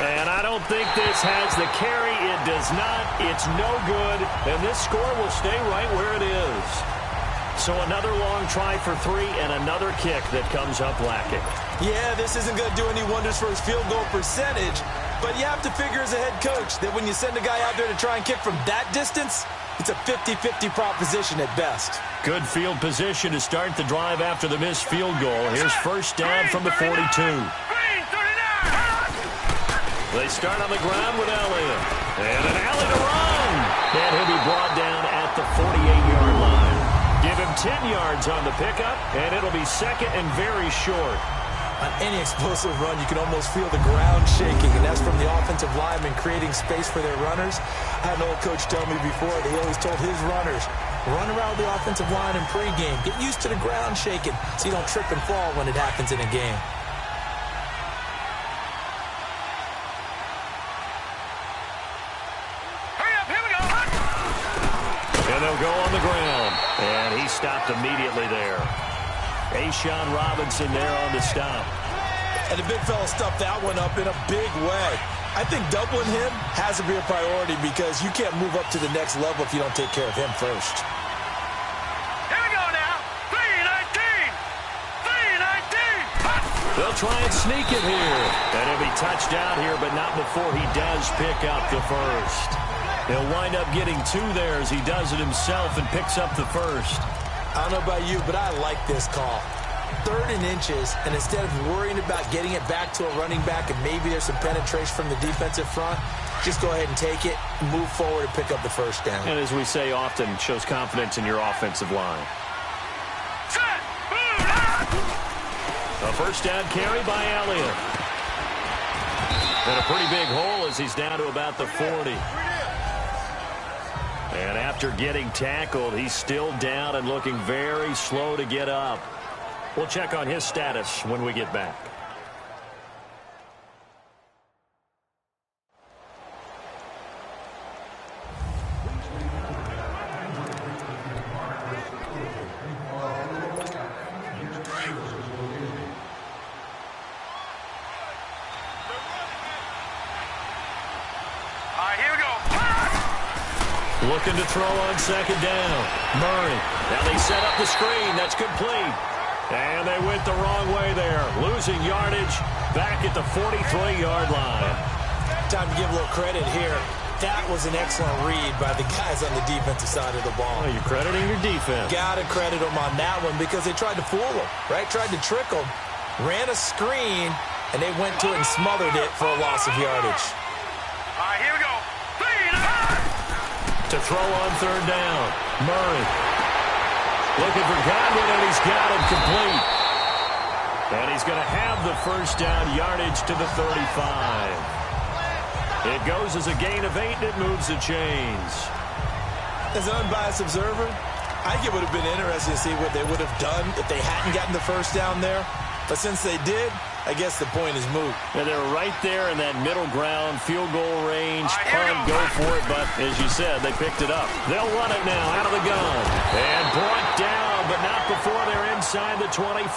And I don't think this has the carry. It does not. It's no good. And this score will stay right where it is. So another long try for 3 and another kick that comes up lacking. Yeah, this isn't going to do any wonders for his field goal percentage, but you have to figure as a head coach that when you send a guy out there to try and kick from that distance, it's a 50-50 proposition at best. Good field position to start the drive after the missed field goal. Here's first down from the 42. They start on the ground with Elliott. And an alley to run. And he'll be brought down at the 48-yard line. Give him 10 yards on the pickup, and it'll be second and very short. On any explosive run, you can almost feel the ground shaking, and that's from the offensive linemen creating space for their runners. I had an old coach tell me before, he always told his runners, run around the offensive line in pregame. Get used to the ground shaking so you don't trip and fall when it happens in a game. They'll go on the ground, and he stopped immediately there. A'Shawn Robinson there on the stop. And the big fella stuffed that one up in a big way. I think doubling him has to be a priority because you can't move up to the next level if you don't take care of him first. Here we go now. 3-19. 3-19. They'll try and sneak it here. And he'll be touched out here, but not before he does pick up the first. He'll wind up getting 2 there as he does it himself and picks up the first. I don't know about you, but I like this call. 3rd and inches, and instead of worrying about getting it back to a running back and maybe there's some penetration from the defensive front, just go ahead and take it, move forward, and pick up the first down. And as we say often, shows confidence in your offensive line. A first down carry by Elliott. And a pretty big hole as he's down to about the 40. And after getting tackled, he's still down and looking very slow to get up. We'll check on his status when we get back. Looking to throw on second down. Murray. Now they set up the screen. That's complete. And they went the wrong way there. Losing yardage back at the 43-yard line. Time to give a little credit here. That was an excellent read by the guys on the defensive side of the ball. Oh, you're crediting your defense. Got to credit them on that one because they tried to fool them, right? Tried to trick them. Ran a screen, and they went to it and smothered it for a loss of yardage. All right, here we go. To throw on third down. Murray. Looking for Godwin, and he's got him complete. And he's going to have the first down, yardage to the 35. It goes as a gain of 8, and it moves the chains. As an unbiased observer, I think it would have been interesting to see what they would have done if they hadn't gotten the first down there. But since they did, I guess the point is moot. And they're right there in that middle ground, field goal range, punt, go for it. But as you said, they picked it up. They'll run it now out of the gun. And brought down, but not before they're inside the 25.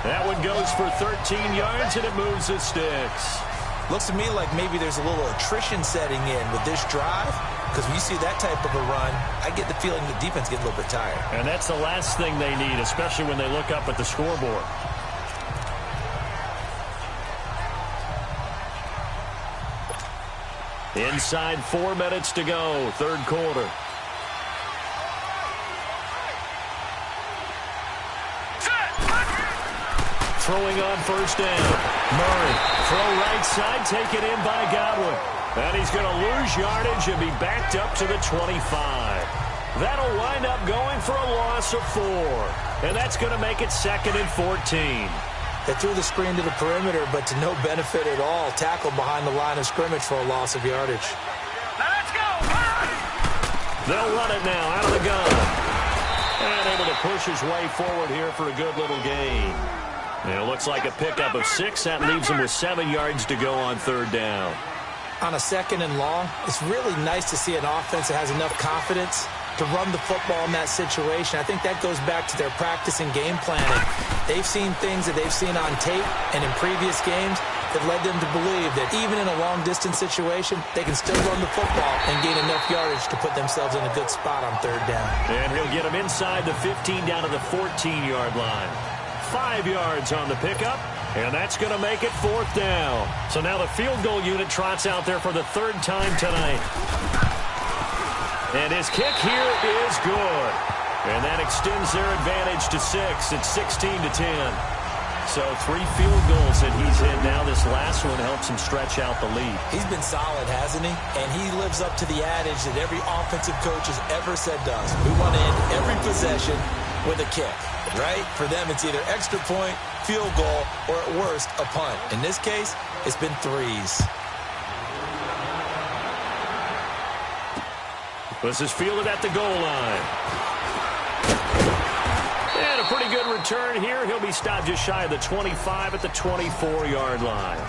That one goes for 13 yards, and it moves the sticks. Looks to me like maybe there's a little attrition setting in with this drive. Because when you see that type of a run, I get the feeling the defense gets a little bit tired. And that's the last thing they need, especially when they look up at the scoreboard. Inside 4 minutes to go, third quarter. Throwing on first down. Murray, throw right side, taken in by Godwin. And he's going to lose yardage and be backed up to the 25. That'll wind up going for a loss of 4. And that's going to make it 2nd and 14. They threw the screen to the perimeter, but to no benefit at all. Tackled behind the line of scrimmage for a loss of yardage. Now let's go. They'll run it now out of the gun. And able to push his way forward here for a good little gain. And it looks like a pickup of 6. That leaves him with 7 yards to go on third down. On a second and long, it's really nice to see an offense that has enough confidence to run the football in that situation. I think that goes back to their practice and game planning. They've seen things that they've seen on tape and in previous games that led them to believe that even in a long-distance situation, they can still run the football and gain enough yardage to put themselves in a good spot on third down. And he'll get him inside the 15 down to the 14-yard line. 5 yards on the pickup, and that's going to make it 4th down. So now the field goal unit trots out there for the 3rd time tonight. And his kick here is good. And that extends their advantage to 6. It's 16-10. So 3 field goals that he's hit now. This last one helps him stretch out the lead. He's been solid, hasn't he? And he lives up to the adage that every offensive coach has ever said to us. We want to end every possession with a kick, right? For them, it's either extra point, field goal, or at worst, a punt. In this case, it's been 3s. This is fielded at the goal line. And a pretty good return here. He'll be stopped just shy of the 25 at the 24-yard line.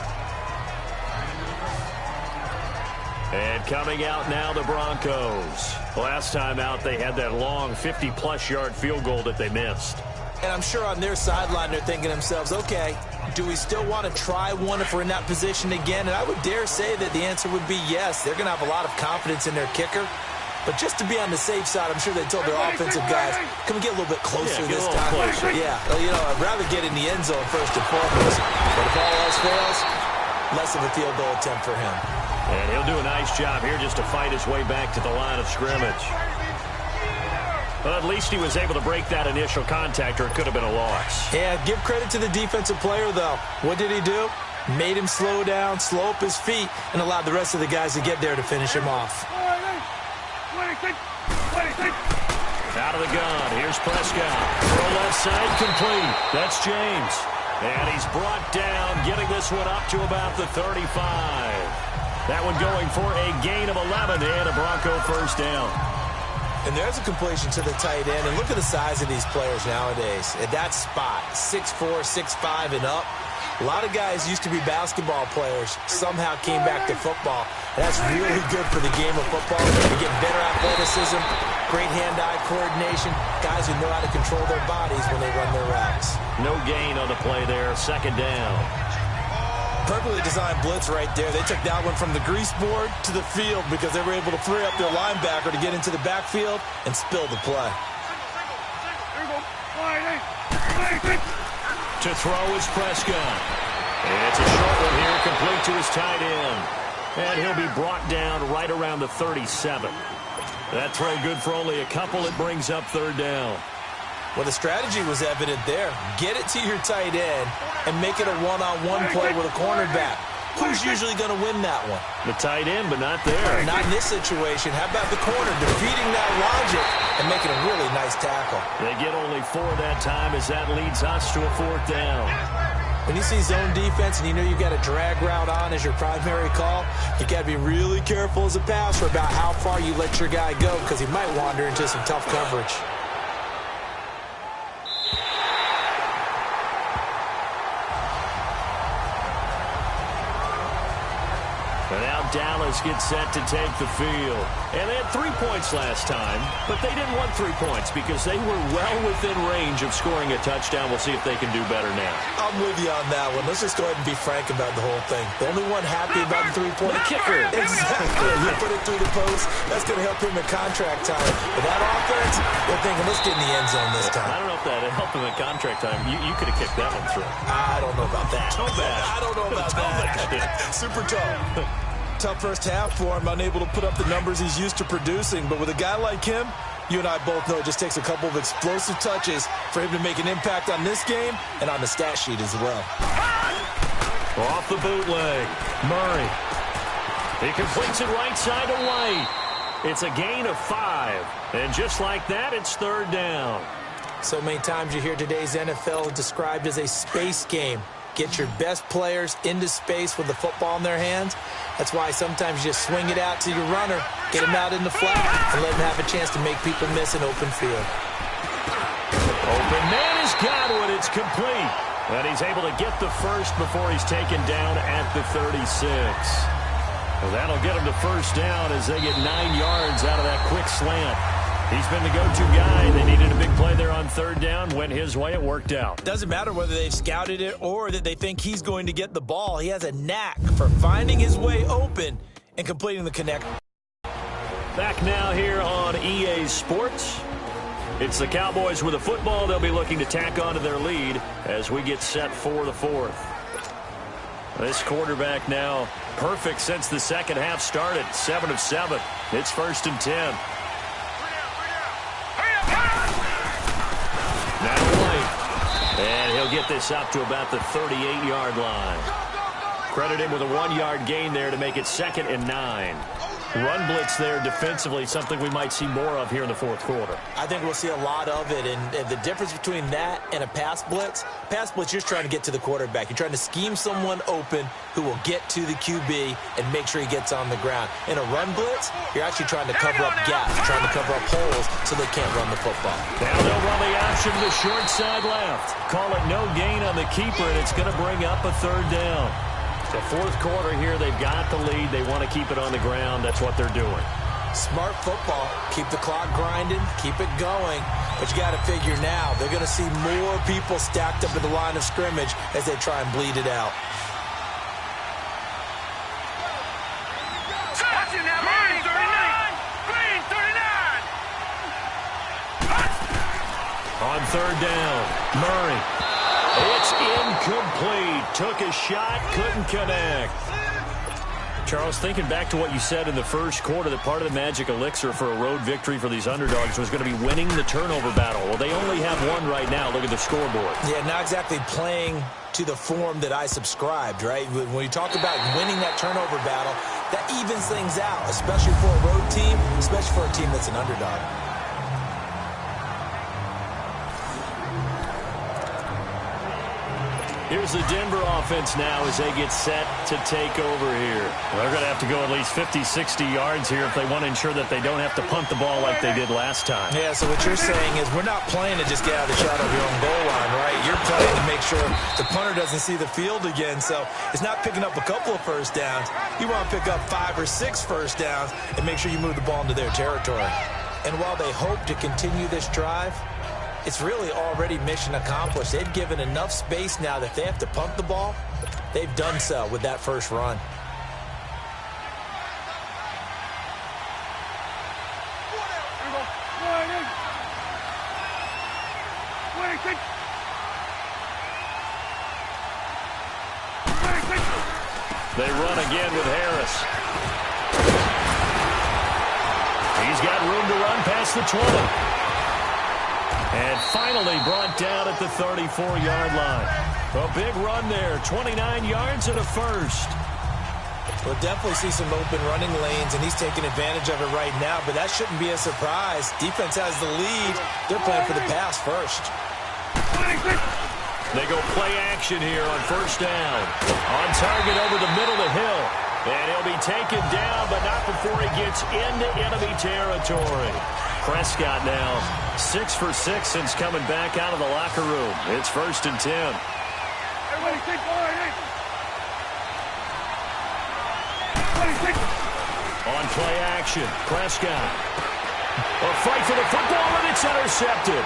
And coming out now, the Broncos. Last time out, they had that long 50-plus yard field goal that they missed. And I'm sure on their sideline, they're thinking to themselves, okay, do we still want to try one if we're in that position again? And I would dare say that the answer would be yes. They're going to have a lot of confidence in their kicker. But just to be on the safe side, I'm sure they told their offensive guys, can we get a little bit closer this time? Closer. Yeah, you know, I'd rather get in the end zone first and foremost. But if all else fails, less of a field goal attempt for him. And he'll do a nice job here just to fight his way back to the line of scrimmage. Well, at least he was able to break that initial contact, or it could have been a loss. Yeah, give credit to the defensive player, though. What did he do? Made him slow down, slow up his feet, and allowed the rest of the guys to get there to finish him off. Out of the gun. Here's Prescott. Throw left side complete. That's James. And he's brought down, getting this one up to about the 35. That one going for a gain of 11 and a Bronco first down. And there's a completion to the tight end. And look at the size of these players nowadays. At that spot, 6'4", 6'5", and up. A lot of guys used to be basketball players, somehow came back to football. And that's really good for the game of football. You get better athleticism, great hand-eye coordination, guys who know how to control their bodies when they run their routes. No gain on the play there, second down. Perfectly designed blitz right there. They took that one from the grease board to the field because they were able to free up their linebacker to get into the backfield and spill the play. To throw is Prescott. And it's a short one here, complete to his tight end. And he'll be brought down right around the 37. That throw good for only a couple. It brings up third down. Well, the strategy was evident there. Get it to your tight end and make it a one-on-one play with a cornerback. Who's usually going to win that one? The tight end, but not there. Not in this situation. How about the corner defeating that logic and making a really nice tackle? They get only 4 that time as that leads us to a fourth down. When you see zone defense and you know you've got a drag route on as your primary call, you got to be really careful as a passer about how far you let your guy go because he might wander into some tough coverage. And now Dallas gets set to take the field. And they had 3 points last time, but they didn't want 3 points because they were well within range of scoring a touchdown. We'll see if they can do better now. I'm with you on that one. Let's just go ahead and be frank about the whole thing. The only one happy about the three-point kicker. Exactly. You put it through the post. That's going to help him in contract time. But that offense, they're thinking, let's get in the end zone this time. I don't know if that helped him in contract time. You could have kicked that one through. I don't know about that. Toe bad. I don't know about that. Super tough. Tough first half for him, unable to put up the numbers he's used to producing. But with a guy like him, you and I both know it just takes a couple of explosive touches for him to make an impact on this game and on the stat sheet as well. Off the bootleg, Murray. He completes it right side to White. It's a gain of 5. And just like that, it's third down. So many times you hear today's NFL described as a space game. Get your best players into space with the football in their hands. That's why sometimes you just swing it out to your runner, get him out in the flat, and let him have a chance to make people miss an open field. Open man has got one. It's complete. And he's able to get the first before he's taken down at the 36. Well, that'll get him to first down as they get 9 yards out of that quick slant. He's been the go-to guy. They needed a big play there on third down. Went his way. It worked out. Doesn't matter whether they've scouted it or that they think he's going to get the ball. He has a knack for finding his way open and completing the connect. Back now here on EA Sports. It's the Cowboys with the football. They'll be looking to tack onto their lead as we get set for the fourth. This quarterback now perfect since the second half started. 7 of 7. It's 1st and 10. Now White. And he'll get this up to about the 38-yard line. Credit him with a 1-yard gain there to make it 2nd and 9. Run blitz there defensively, something we might see more of here in the fourth quarter. I think we'll see a lot of it, and the difference between that and a pass blitz, you're just trying to get to the quarterback. You're trying to scheme someone open who will get to the QB and make sure he gets on the ground. In a run blitz, you're actually trying to cover up gaps, trying to cover up holes so they can't run the football. Now they'll run the option to the short side left. Call it no gain on the keeper, and it's going to bring up a 3rd down. The fourth quarter here, they've got the lead. They want to keep it on the ground. That's what they're doing. Smart football. Keep the clock grinding. Keep it going. But you got to figure now, they're going to see more people stacked up at the line of scrimmage as they try and bleed it out. On 3rd down, Murray. It's incomplete. Took a shot, couldn't connect. Charles, thinking back to what you said in the first quarter, that part of the magic elixir for a road victory for these underdogs was going to be winning the turnover battle. Well, they only have one right now. Look at the scoreboard. Yeah, not exactly playing to the form that I subscribed, right? When you talk about winning that turnover battle, that evens things out, especially for a road team, especially for a team that's an underdog. Here's the Denver offense now as they get set to take over here. They're going to have to go at least 50, 60 yards here if they want to ensure that they don't have to punt the ball like they did last time. Yeah, so what you're saying is we're not playing to just get out of the shadow of your own goal line, right? You're playing to make sure the punter doesn't see the field again. So it's not picking up a couple of first downs. You want to pick up 5 or 6 first downs and make sure you move the ball into their territory. And while they hope to continue this drive, it's really already mission accomplished. They've given enough space now that if they have to punt the ball, they've done so with that first run. They run again with Harris. He's got room to run past the 20. And finally brought down at the 34-yard line. A big run there, 29 yards and a first. We'll definitely see some open running lanes, and he's taking advantage of it right now, but that shouldn't be a surprise. Defense has the lead. They're playing for the pass first. They go play action here on first down. On target over the middle of the hill. And he'll be taken down, but not before he gets into enemy territory. Prescott now 6 for 6 since coming back out of the locker room. It's 1st and 10. Everybody take On play action, Prescott. A fight for the football, and it's intercepted.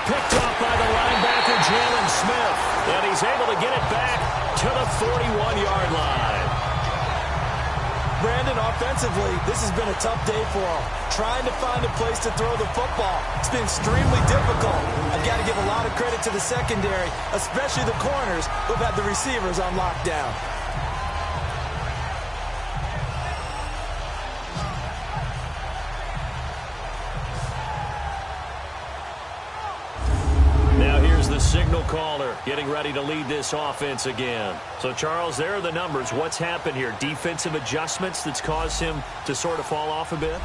Picked off by the linebacker, Jalen Smith. And he's able to get it back to the 41-yard line. Brandon, offensively, this has been a tough day for him. Trying to find a place to throw the football. It's been extremely difficult. I've got to give a lot of credit to the secondary, especially the corners who've had the receivers on lockdown. Signal caller getting ready to lead this offense again. So, Charles, there are the numbers. What's happened here? Defensive adjustments that's caused him to sort of fall off a bit?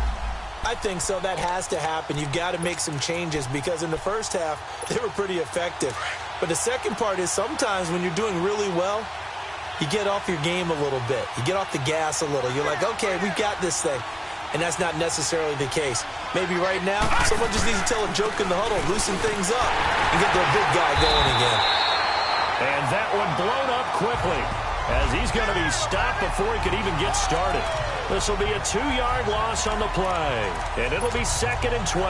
I think so. That has to happen. You've got to make some changes because in the first half, they were pretty effective. But the second part is sometimes when you're doing really well, you get off your game a little bit. You get off the gas a little. You're like, okay, we've got this thing. and that's not necessarily the case. Maybe right now, someone just needs to tell a joke in the huddle, loosen things up, and get their big guy going again. And that one blown up quickly, as he's going to be stopped before he could even get started. This will be a 2-yard loss on the play, and it'll be 2nd and 12.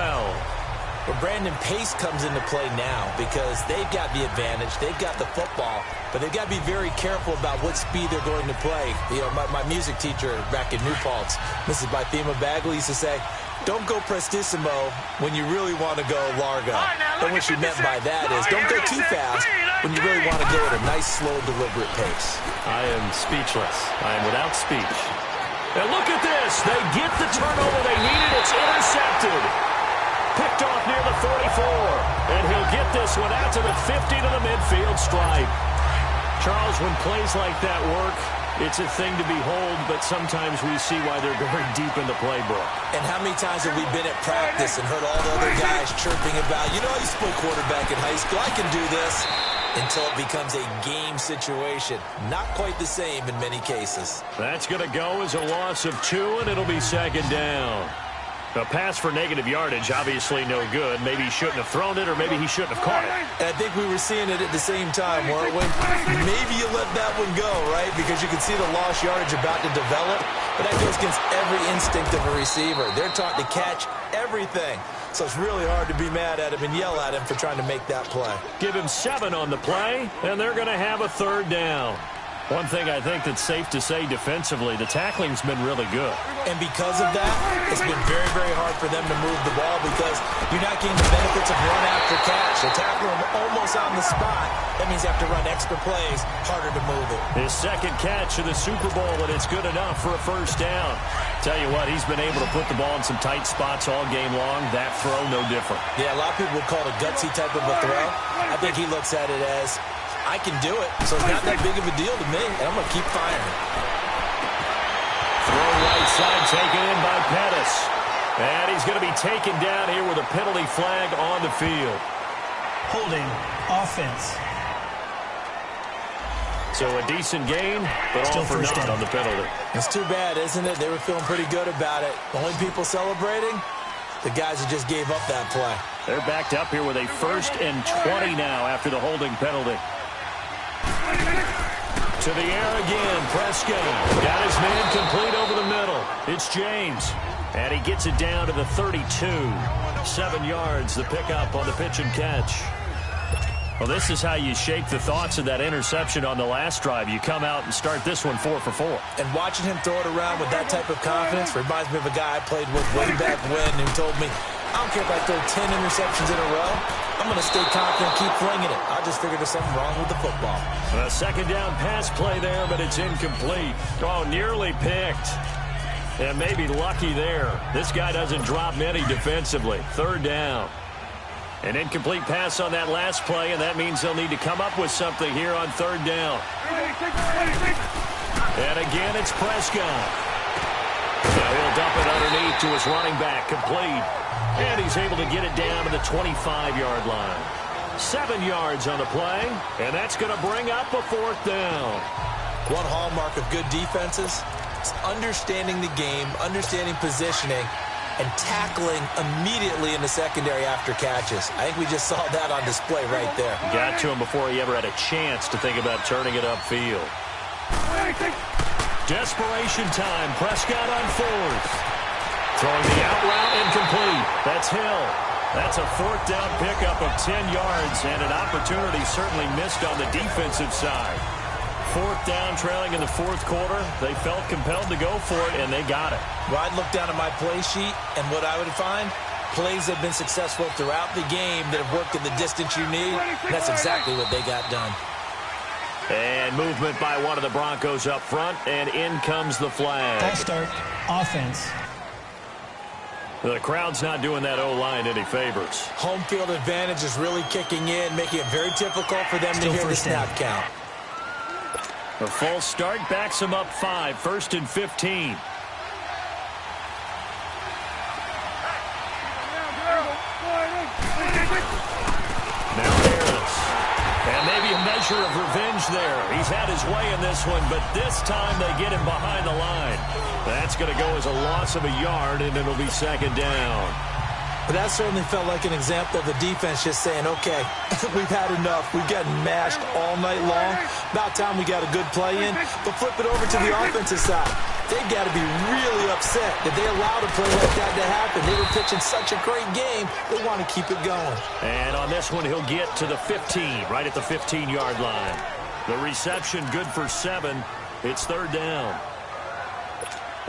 Well, Brandon, pace comes into play now because they've got the advantage. They've got the football, but they've got to be very careful about what speed they're going to play. You know, my music teacher back in New Paltz, Mrs. Bythema Bagley, used to say, don't go prestissimo when you really want to go largo. And what she meant by that is don't go too fast when you really want to go at a nice, slow, deliberate pace. I am speechless. I am without speech. And look at this. They get the turnover they needed. It's intercepted. Picked off near the 44. And he'll get this one out to the 50 to the midfield stripe. Charles, when plays like that work, it's a thing to behold, but sometimes we see why they're going deep in the playbook. And how many times have we been at practice and heard all the other guys chirping about, you know, I used to play quarterback in high school, I can do this, until it becomes a game situation. Not quite the same in many cases. That's going to go as a loss of 2, and it'll be 2nd down. A pass for negative yardage, obviously no good. Maybe he shouldn't have thrown it, or maybe he shouldn't have caught it. And I think we were seeing it at the same time, weren't we? Maybe you let that one go, right? Because you can see the lost yardage about to develop. But that goes against every instinct of a receiver. They're taught to catch everything. So it's really hard to be mad at him and yell at him for trying to make that play. Give him 7 on the play, and they're going to have a 3rd down. One thing I think that's safe to say defensively, the tackling's been really good. And because of that, it's been very, very hard for them to move the ball because you're not getting the benefits of run after catch. They're tackling them almost on the spot. That means you have to run extra plays, harder to move it. His 2nd catch of the Super Bowl, and it's good enough for a 1st down. Tell you what, he's been able to put the ball in some tight spots all game long. That throw, no different. Yeah, a lot of people would call it a gutsy type of a throw. I think he looks at it as, I can do it, so it's not that big of a deal to me, and I'm going to keep firing. Throw right side taken in by Pettis. And he's going to be taken down here with a penalty flag on the field. Holding offense. So a decent gain, but Still all for naught down on the penalty. It's too bad, isn't it? They were feeling pretty good about it. The only people celebrating, the guys who just gave up that play. They're backed up here with a 1st and 20 now after the holding penalty. To the air again, Prescott. Got his man complete over the middle. It's James. And he gets it down to the 32. 7 yards, the pickup on the pitch and catch. Well, this is how you shake the thoughts of that interception on the last drive. You come out and start this one 4 for 4. And watching him throw it around with that type of confidence reminds me of a guy I played with way back when who told me, I don't care if I throw 10 interceptions in a row. I'm going to stay confident, keep flinging it. I just figured there's something wrong with the football. A 2nd down pass play there, but it's incomplete. Oh, nearly picked. And maybe lucky there. This guy doesn't drop many defensively. 3rd down. An incomplete pass on that last play, and that means they'll need to come up with something here on 3rd down. And again, it's Prescott. Now he'll dump it underneath to his running back, complete. And he's able to get it down to the 25-yard line. 7 yards on the play, and that's going to bring up a 4th down. One hallmark of good defenses is understanding the game, understanding positioning, and tackling immediately in the secondary after catches. I think we just saw that on display right there. Got to him before he ever had a chance to think about turning it upfield. Desperation time. Prescott on 4th. Throwing the out route incomplete. That's Hill. That's a 4th down pickup of 10 yards, and an opportunity certainly missed on the defensive side. 4th down, trailing in the 4th quarter. They felt compelled to go for it, and they got it. Well, I'd look down at my play sheet, and what I would find, plays have been successful throughout the game that have worked in the distance you need, and that's exactly what they got done. And movement by one of the Broncos up front, and in comes the flag. False start, offense. The crowd's not doing that O-line any favors. Home field advantage is really kicking in, making it very difficult for them to hear the snap count. A false start backs them up 5, 1st and 15. Now Harris. And maybe a measure of revenge change there. He's had his way in this one, but this time they get him behind the line. That's going to go as a loss of a yard, and it'll be second down. But that certainly felt like an example of the defense just saying, okay, we've had enough. We've gotten mashed all night long. About time we got a good play in. But flip it over to the offensive side. They've got to be really upset that they allowed a play like that to happen. They were pitching such a great game. They want to keep it going. And on this one, he'll get to the 15, right at the 15-yard line. The reception good for 7. It's third down.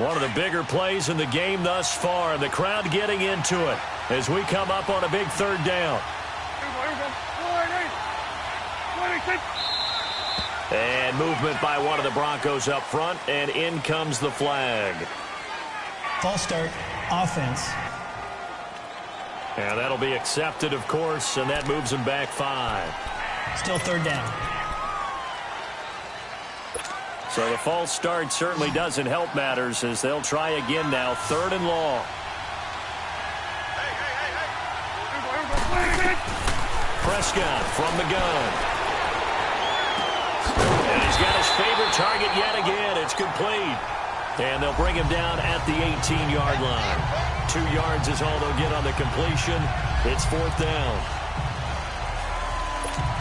One of the bigger plays in the game thus far. The crowd getting into it as we come up on a big third down. And movement by one of the Broncos up front, and in comes the flag. False start, offense. And that'll be accepted, of course, and that moves them back 5. Still third down. So the false start certainly doesn't help matters as they'll try again now, third and long. Prescott from the gun. And he's got his favorite target yet again. It's complete. And they'll bring him down at the 18-yard line. 2 yards is all they'll get on the completion. It's fourth down.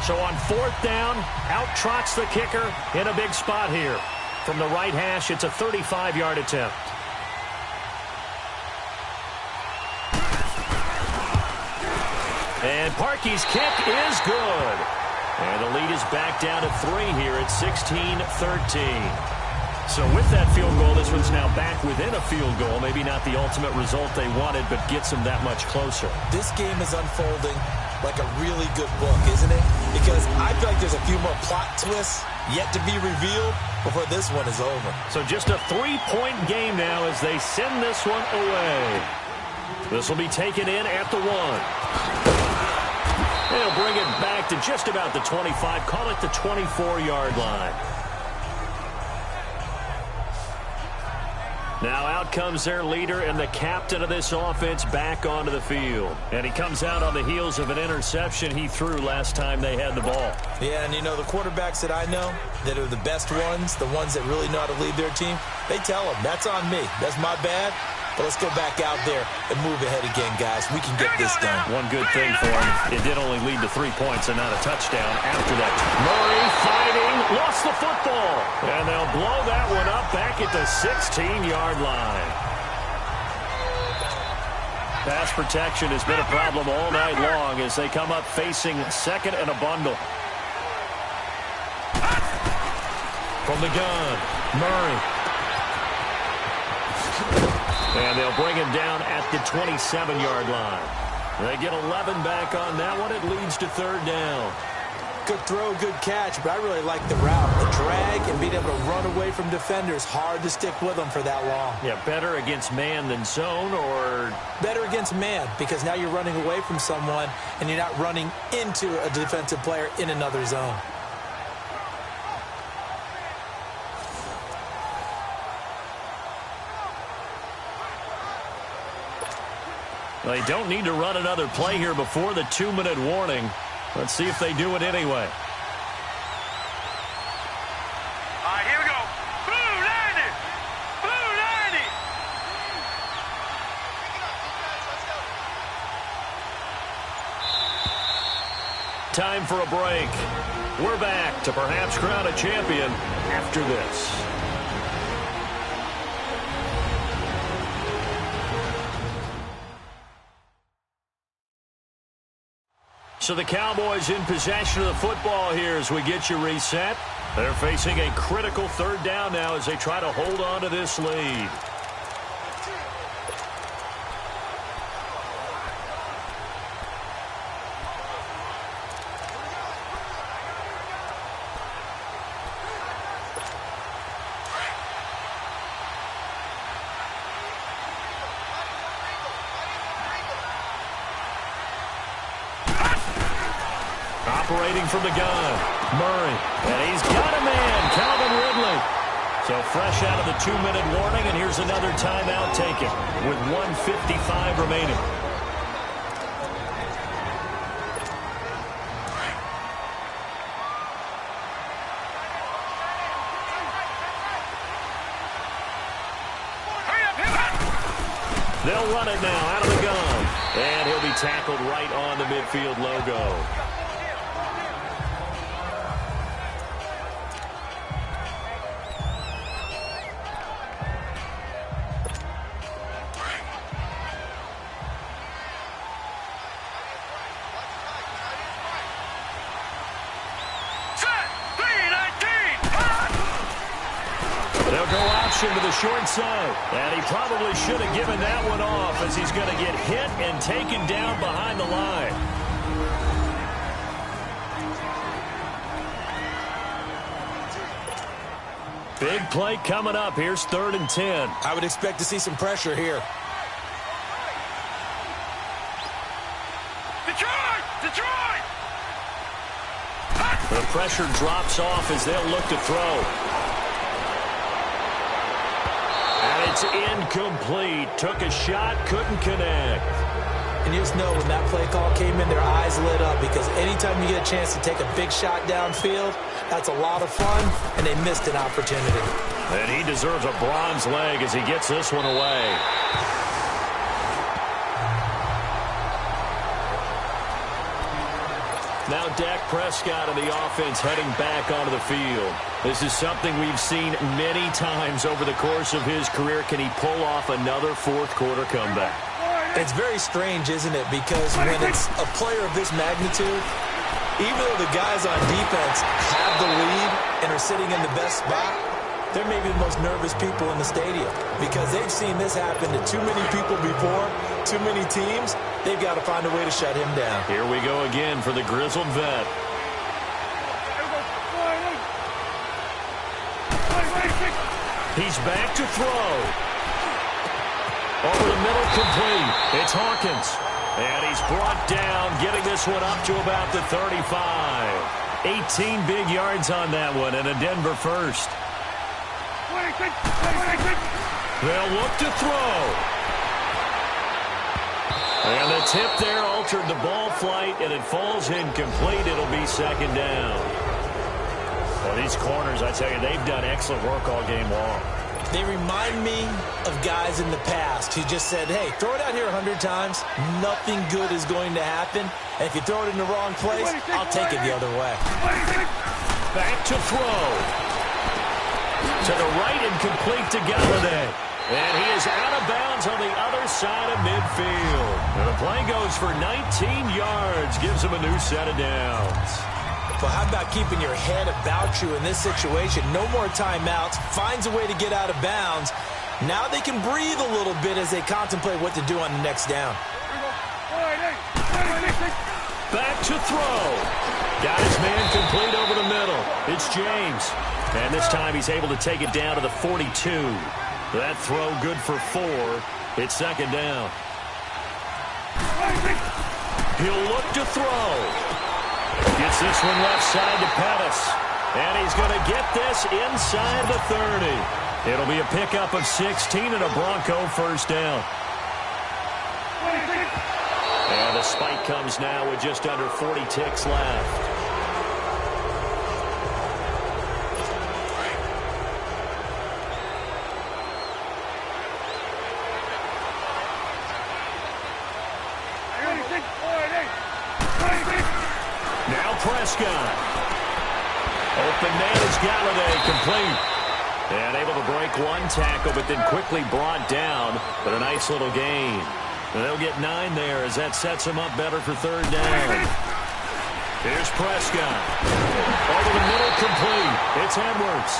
So on fourth down, out trots the kicker in a big spot here. From the right hash, it's a 35-yard attempt. And Parkey's kick is good. And the lead is back down to 3 here at 16-13. So with that field goal, this one's now back within a field goal. Maybe not the ultimate result they wanted, but gets them that much closer. This game is unfolding like a really good book, isn't it? Because I feel like there's a few more plot twists yet to be revealed before this one is over. So just a 3-point game now as they send this one away. This will be taken in at the 1. They'll bring it back to just about the 25, call it the 24-yard line. Now out comes their leader and the captain of this offense back onto the field. And he comes out on the heels of an interception he threw last time they had the ball. Yeah, and you know, the quarterbacks that I know that are the best ones, the ones that really know how to lead their team, they tell them, that's on me. That's my bad. But let's go back out there and move ahead again, guys. We can get this done. One good thing for him, it did only lead to 3 points and not a touchdown after that. Murray fighting, lost the football. And they'll blow that one up back at the 16-yard line. Pass protection has been a problem all night long as they come up facing second and a bundle. From the gun, Murray. And they'll bring him down at the 27-yard line. They get 11 back on that one. It leads to third down. Good throw, good catch, but I really like the route. The drag and being able to run away from defenders, hard to stick with them for that long. Yeah, better against man than zone, or? Better against man, because now you're running away from someone and you're not running into a defensive player in another zone. They don't need to run another play here before the 2-minute warning. Let's see if they do it anyway. All right, here we go. Blue 90! Blue 90! Time for a break. We're back to perhaps crown a champion after this. So the Cowboys in possession of the football here as we get you reset. They're facing a critical third down now as they try to hold on to this lead. Operating from the gun, Murray, and he's got a man, Calvin Ridley. So fresh out of the 2-minute warning, and here's another timeout taken with 1:55 remaining. They'll run it now out of the gun. And he'll be tackled right on the midfield logo. They'll go option to the short side. And he probably should have given that one off as he's going to get hit and taken down behind the line. Big play coming up. Here's 3rd and 10. I would expect to see some pressure here. Detroit! Detroit! The pressure drops off as they'll look to throw. And it's incomplete. Took a shot, couldn't connect. And you just know when that play call came in, their eyes lit up because anytime you get a chance to take a big shot downfield, that's a lot of fun, and they missed an opportunity. And he deserves a bronze leg as he gets this one away. Now Dak Prescott and the offense heading back onto the field. This is something we've seen many times over the course of his career. Can he pull off another fourth-quarter comeback? It's very strange, isn't it? Because when it's a player of this magnitude, even though the guys on defense have the lead and are sitting in the best spot, they're maybe the most nervous people in the stadium because they've seen this happen to too many people before, too many teams. They've got to find a way to shut him down. Here we go again for the grizzled vet. He's back to throw. Over the middle, complete. It's Hawkins. And he's brought down, getting this one up to about the 35. 18 big yards on that one, and a Denver first. They'll look to throw. And the tip there altered the ball flight, and it falls incomplete. It'll be 2nd down. Well, these corners, I tell you, they've done excellent work all game long. They remind me of guys in the past who just said, hey, throw it out here 100 times. Nothing good is going to happen. And if you throw it in the wrong place, I'll take it the other way. Back to throw. To the right and complete to Galladay. And he is out of bounds on the other side of midfield. And the play goes for 19 yards. Gives him a new set of downs. Well, how about keeping your head about you in this situation? No more timeouts. Finds a way to get out of bounds. Now they can breathe a little bit as they contemplate what to do on the next down. Back to throw. Got his man complete over the middle. It's James. And this time he's able to take it down to the 42. That throw good for 4. It's 2nd down. He'll look to throw. Gets this one left side to Pettis. And he's going to get this inside the 30. It'll be a pickup of 16 and a Bronco first down. And the spike comes now with just under 40 ticks left. Prescott. Open man is Galladay, complete. And able to break one tackle, but then quickly brought down. But a nice little gain. And they'll get 9 there as that sets him up better for 3rd down. Here's Prescott. Over the middle, complete. It's Edwards.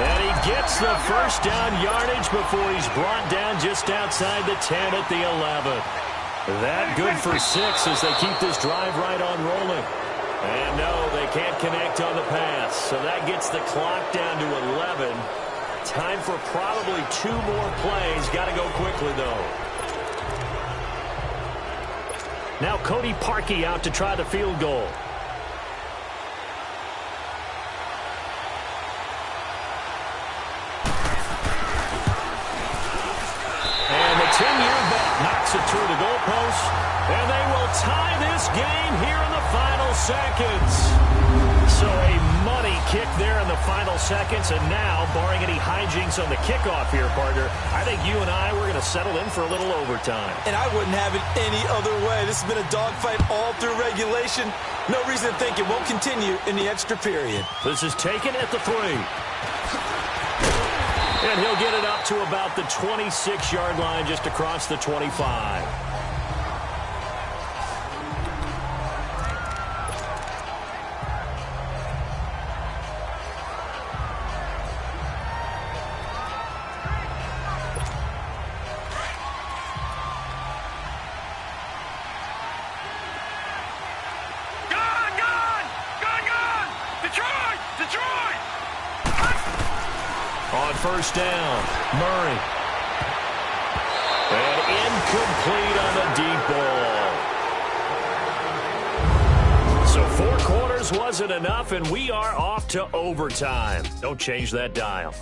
And he gets the first down yardage before he's brought down just outside the 10 at the 11. That good for 6 as they keep this drive right on rolling. And no, they can't connect on the pass. So that gets the clock down to 11. Time for probably 2 more plays. Got to go quickly, though. Now Cody Parkey out to try the field goal. And the 10-year vet knocks it through the goalpost. And they will tie this game here in the final seconds. So a money kick there in the final seconds, and now, barring any hijinks on the kickoff here, partner, I think you and I, we're going to settle in for a little overtime. And I wouldn't have it any other way. This has been a dogfight all through regulation. No reason to think it won't continue in the extra period. This is taken at the 3. And he'll get it up to about the 26-yard line, just across the 25. On first down, Murray. And incomplete on the deep ball. So 4 quarters wasn't enough, and we are off to overtime. Don't change that dial.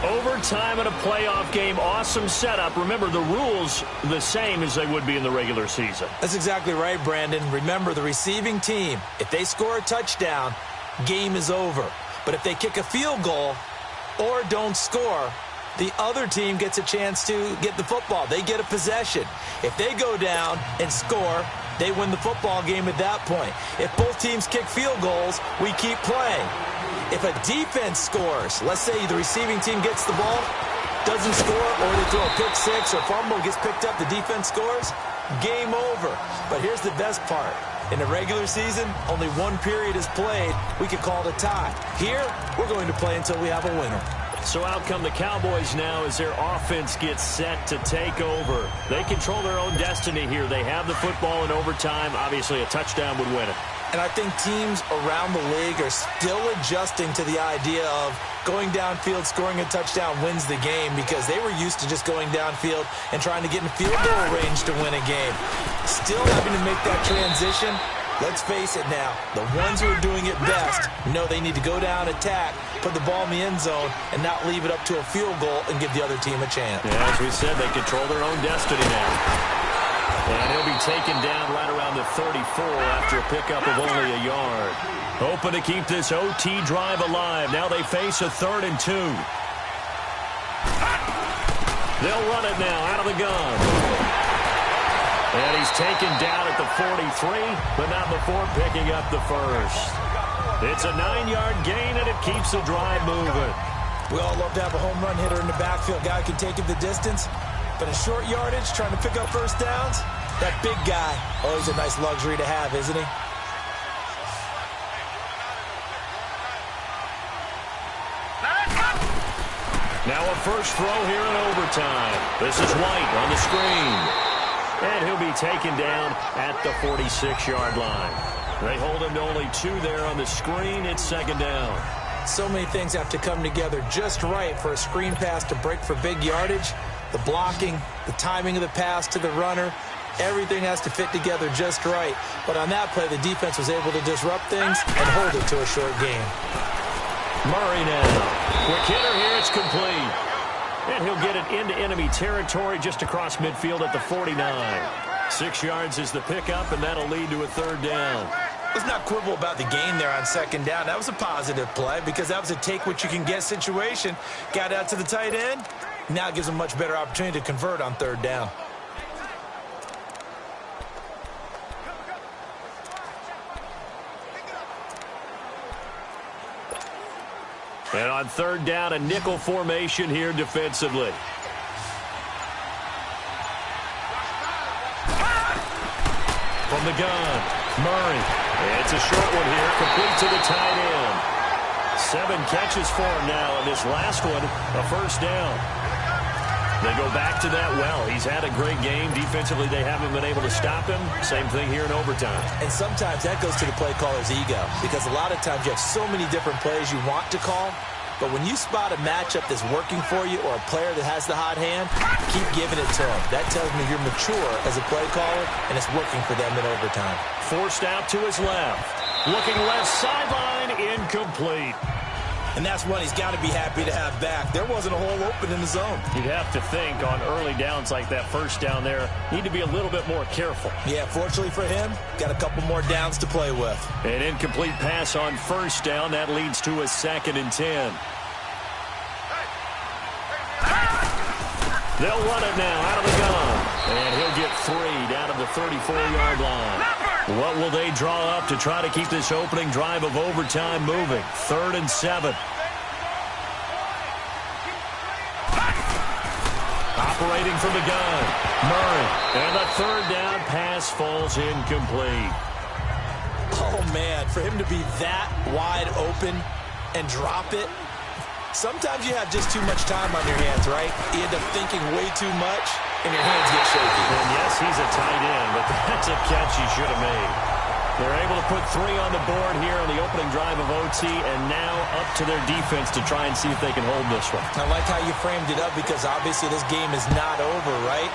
Overtime in a playoff game, awesome setup. Remember, the rules the same as they would be in the regular season. That's exactly right, Brandon. Remember, the receiving team, if they score a touchdown, game is over. But if they kick a field goal or don't score, the other team gets a chance to get the football. They get a possession. If they go down and score, they win the football game at that point. If both teams kick field goals, we keep playing. If a defense scores, let's say the receiving team gets the ball, doesn't score, or they throw a pick six or fumble, gets picked up, the defense scores, game over. But here's the best part. In the regular season, only 1 period is played. We could call it a tie. Here, we're going to play until we have a winner. So out come the Cowboys now as their offense gets set to take over. They control their own destiny here. They have the football in overtime. Obviously, a touchdown would win it. And I think teams around the league are still adjusting to the idea of going downfield, scoring a touchdown wins the game, because they were used to just going downfield and trying to get in field goal range to win a game. Still having to make that transition. Let's face it now, the ones who are doing it best know they need to go down, attack, put the ball in the end zone, and not leave it up to a field goal and give the other team a chance. Yeah, as we said, they control their own destiny now. And he'll be taken down right around the 34 after a pickup of only a yard. Hoping to keep this OT drive alive. Now they face a 3rd and 2. They'll run it now out of the gun. And he's taken down at the 43, but not before picking up the first. It's a 9-yard gain, and it keeps the drive moving. We all love to have a home run hitter in the backfield. Guy can take it the distance. But in short yardage, trying to pick up first downs, that big guy, always a nice luxury to have, isn't he? Now a first throw here in overtime. This is White on the screen. And he'll be taken down at the 46-yard line. They hold him to only 2 there on the screen. It's 2nd down. So many things have to come together just right for a screen pass to break for big yardage. The blocking, the timing of the pass to the runner, everything has to fit together just right. But on that play, the defense was able to disrupt things and hold it to a short game. Murray now. Quick hitter here, it's complete. And he'll get it into enemy territory just across midfield at the 49. 6 yards is the pickup, and that'll lead to a 3rd down. Let's not quibble about the gain there on 2nd down. That was a positive play because that was a take-what-you-can-get situation. Got out to the tight end. Now it gives them a much better opportunity to convert on 3rd down. And on 3rd down, a nickel formation here defensively. From the gun, Murray. It's a short one here, complete to the tight end. 7 catches for him now, and this last one, a first down. They go back to that well. He's had a great game. Defensively, they haven't been able to stop him. Same thing here in overtime. And sometimes that goes to the play caller's ego, because a lot of times you have so many different plays you want to call, but when you spot a matchup that's working for you or a player that has the hot hand, keep giving it to him. That tells me you're mature as a play caller, and it's working for them in overtime. Forced out to his left. Looking left sideline, incomplete. And that's one he's got to be happy to have back. There wasn't a hole open in the zone. You'd have to think on early downs like that first down there, need to be a little bit more careful. Yeah, fortunately for him, got a couple more downs to play with. An incomplete pass on first down. That leads to a 2nd and 10. They'll run it now out of the gun. And he'll get 3 down to the 34-yard line. What will they draw up to try to keep this opening drive of overtime moving? 3rd and 7. Operating from the gun, Murray. And the 3rd down pass falls incomplete. Oh, man, for him to be that wide open and drop it, sometimes you have just too much time on your hands, right? You end up thinking way too much, and your hands get shaky. And yes, he's a tight end, but that's a catch he should have made. They're able to put 3 on the board here on the opening drive of OT, and now up to their defense to try and see if they can hold this one. I like how you framed it up because obviously this game is not over, right?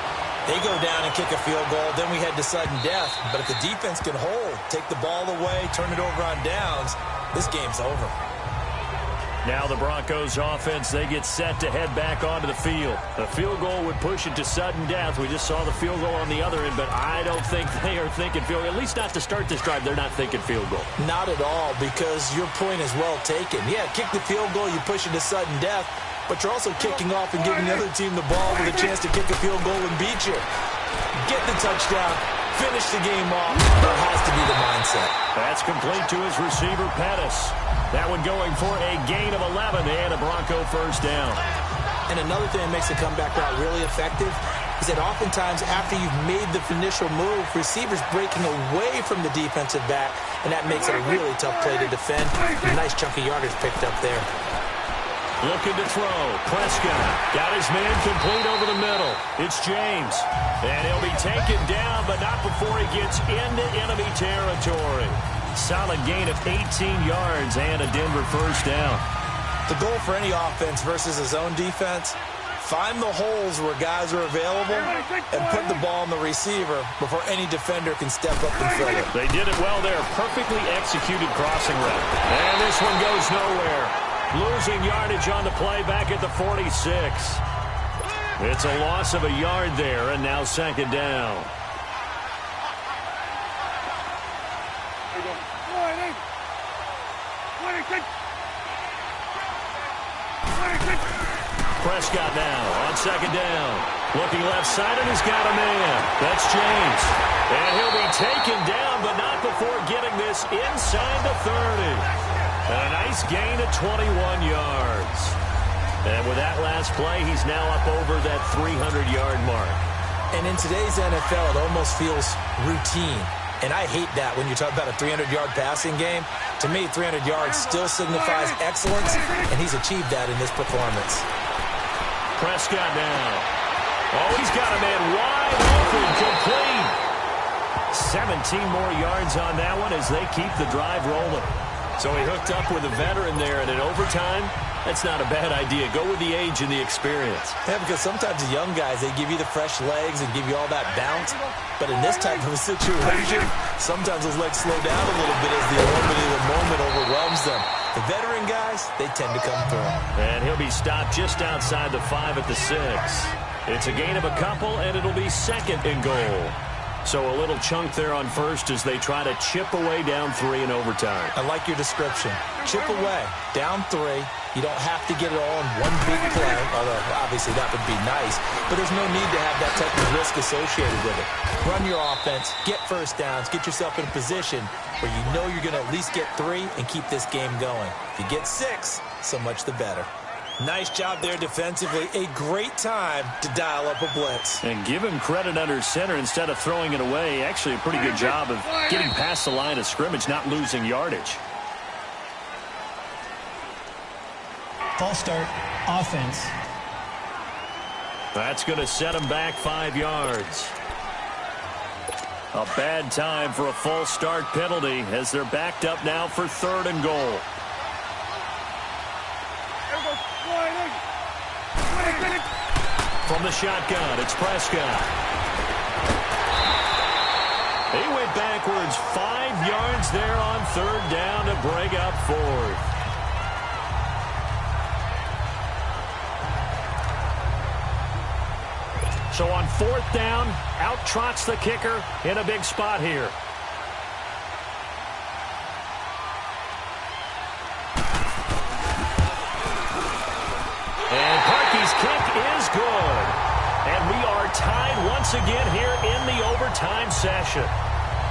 They go down and kick a field goal, then we head to sudden death. But if the defense can hold, take the ball away, turn it over on downs, this game's over. Now the Broncos offense, they get set to head back onto the field. A field goal would push it to sudden death. We just saw the field goal on the other end, but I don't think they are thinking field goal. At least not to start this drive, they're not thinking field goal. Not at all, because your point is well taken. Yeah, kick the field goal, you push it to sudden death, but you're also kicking off and giving the other team the ball with a chance to kick a field goal and beat you. Get the touchdown, finish the game off. That has to be the mindset. That's complete to his receiver, Pettis. That one going for a gain of 11 and a Bronco first down. And another thing that makes the comeback route really effective is that oftentimes after you've made the initial move, receivers breaking away from the defensive back, and that makes it a really tough play to defend. A nice chunk of yardage picked up there. Looking to throw. Prescott got his man complete over the middle. It's James. And he'll be taken down, but not before he gets into enemy territory. Solid gain of 18 yards and a Denver first down. The goal for any offense versus a zone defense, find the holes where guys are available and put the ball on the receiver before any defender can step up and fill it. They did it well there. Perfectly executed crossing route. And this one goes nowhere. Losing yardage on the play back at the 46. It's a loss of a yard there, and now 2nd down. Prescott now on 2nd down. Looking left side, and he's got a man. That's James. And he'll be taken down, but not before getting this inside the 30. And a nice gain of 21 yards. And with that last play, he's now up over that 300-yard mark. And in today's NFL, it almost feels routine. And I hate that when you talk about a 300-yard passing game. To me, 300 yards still signifies excellence, and he's achieved that in this performance. Prescott now. Oh, he's got a man wide open, complete. 17 more yards on that one as they keep the drive rolling. So he hooked up with a veteran there, and in overtime, that's not a bad idea. Go with the age and the experience. Yeah, because sometimes the young guys, they give you the fresh legs and give you all that bounce. But in this type of a situation, sometimes those legs slow down a little bit as the enormity of the moment overwhelms them. The veteran guys, they tend to come through. And he'll be stopped just outside the 5 at the 6. It's a gain of a couple, and it'll be 2nd and goal. So a little chunk there on first as they try to chip away down 3 in overtime. I like your description. Chip away, down 3. You don't have to get it all in one big play, although obviously that would be nice. But there's no need to have that type of risk associated with it. Run your offense, get first downs, get yourself in a position where you know you're going to at least get 3 and keep this game going. If you get 6, so much the better. Nice job there defensively. A great time to dial up a blitz. And give him credit under center instead of throwing it away. Actually a pretty good job of getting past the line of scrimmage, not losing yardage. False start, offense. That's going to set him back 5 yards. A bad time for a false start penalty as they're backed up now for 3rd and goal. From the shotgun, it's Prescott. He went backwards 5 yards there on 3rd down to bring up 4th. So on 4th down, out trots the kicker in a big spot here. And Parkey's kick is good. And we are tied once again here in the overtime session.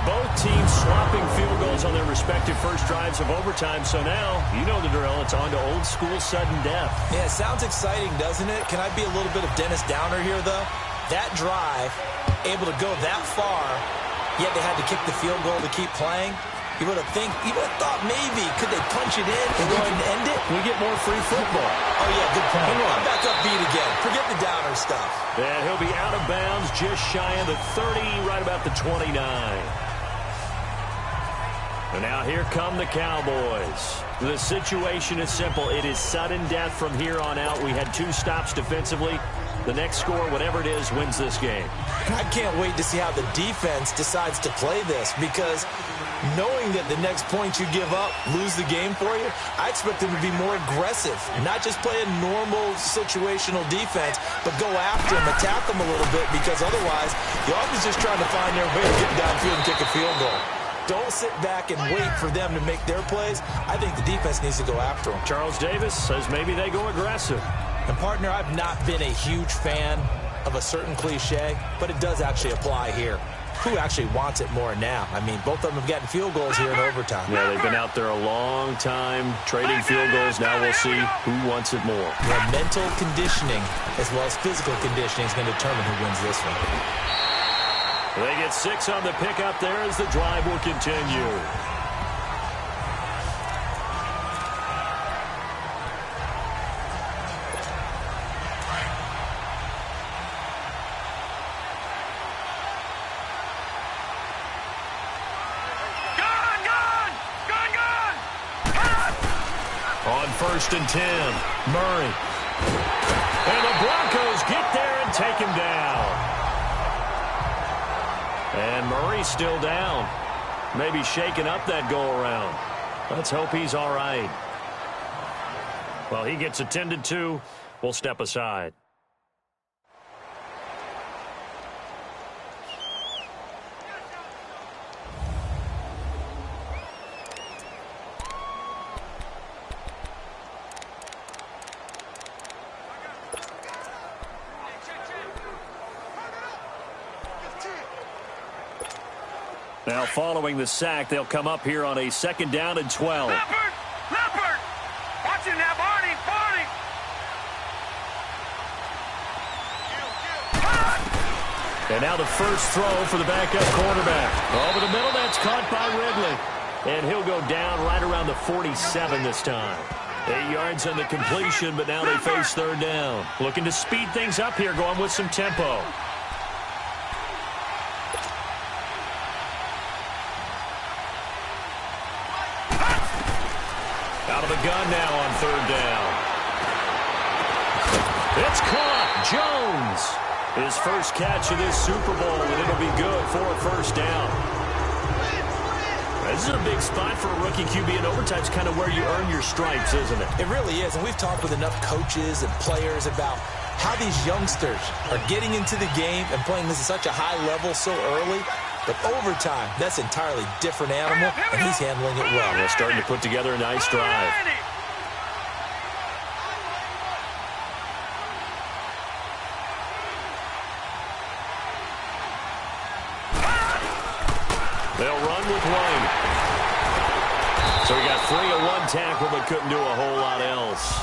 Both teams slopping field goals on their respective first drives of overtime. So now, you know the drill. It's on to old school sudden death. Yeah, it sounds exciting, doesn't it? Can I be a little bit of Dennis Downer here, though? That drive, able to go that far, yet they had to kick the field goal to keep playing. You would have thought maybe, could they punch it in and go ahead and end it? We get more free football. Oh, yeah, good point. I'm back upbeat again. Forget the Downer stuff. And he'll be out of bounds just shy of the 30, right about the 29. And now here come the Cowboys. The situation is simple. It is sudden death from here on out. We had 2 stops defensively. The next score, whatever it is, wins this game. I can't wait to see how the defense decides to play this, because knowing that the next point you give up, lose the game for you, I expect them to be more aggressive, not just play a normal situational defense, but go after them, attack them a little bit, because otherwise, the offense is just trying to find their way to get downfield and kick a field goal. Don't sit back and wait for them to make their plays. I think the defense needs to go after them. Charles Davis says maybe they go aggressive. And, partner, I've not been a huge fan of a certain cliche, but it does actually apply here. Who actually wants it more now? I mean, both of them have gotten field goals here in overtime. Yeah, they've been out there a long time trading field goals. Now we'll see who wants it more. Yeah, mental conditioning as well as physical conditioning is going to determine who wins this one. They get 6 on the pickup there as the drive will continue. On 1st and 10, Murray. And the Broncos get there and take him down. And Murray's still down. Maybe shaking up that go-around. Let's hope he's all right. Well, he gets attended to. We'll step aside. Now, following the sack, they'll come up here on a 2nd down and 12. Leopard! Watch him now, Barney! And now the first throw for the backup quarterback. Over the middle, that's caught by Ridley. And he'll go down right around the 47 this time. 8 yards on the completion, but now they face 3rd down. Looking to speed things up here, going with some tempo. Out of the gun now on 3rd down. It's caught. Jones. His first catch of this Super Bowl, and it'll be good for a 1st down. This is a big spot for a rookie QB, and overtime's kind of where you earn your stripes, isn't it? It really is, and we've talked with enough coaches and players about how these youngsters are getting into the game and playing this at such a high level so early. But overtime, that's an entirely different animal, and he's handling it well. They're starting to put together a nice drive. They'll run with Wayne. So he got free of 1 tackle, but couldn't do a whole lot else.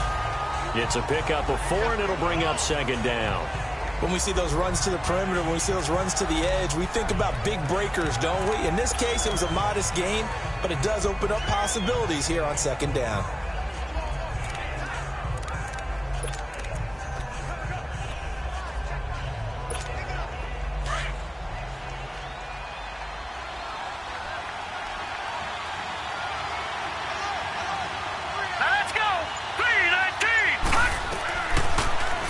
It's a pickup of 4, and it'll bring up 2nd down. When we see those runs to the perimeter, when we see those runs to the edge, we think about big breakers, don't we? In this case, it was a modest gain, but it does open up possibilities here on 2nd down.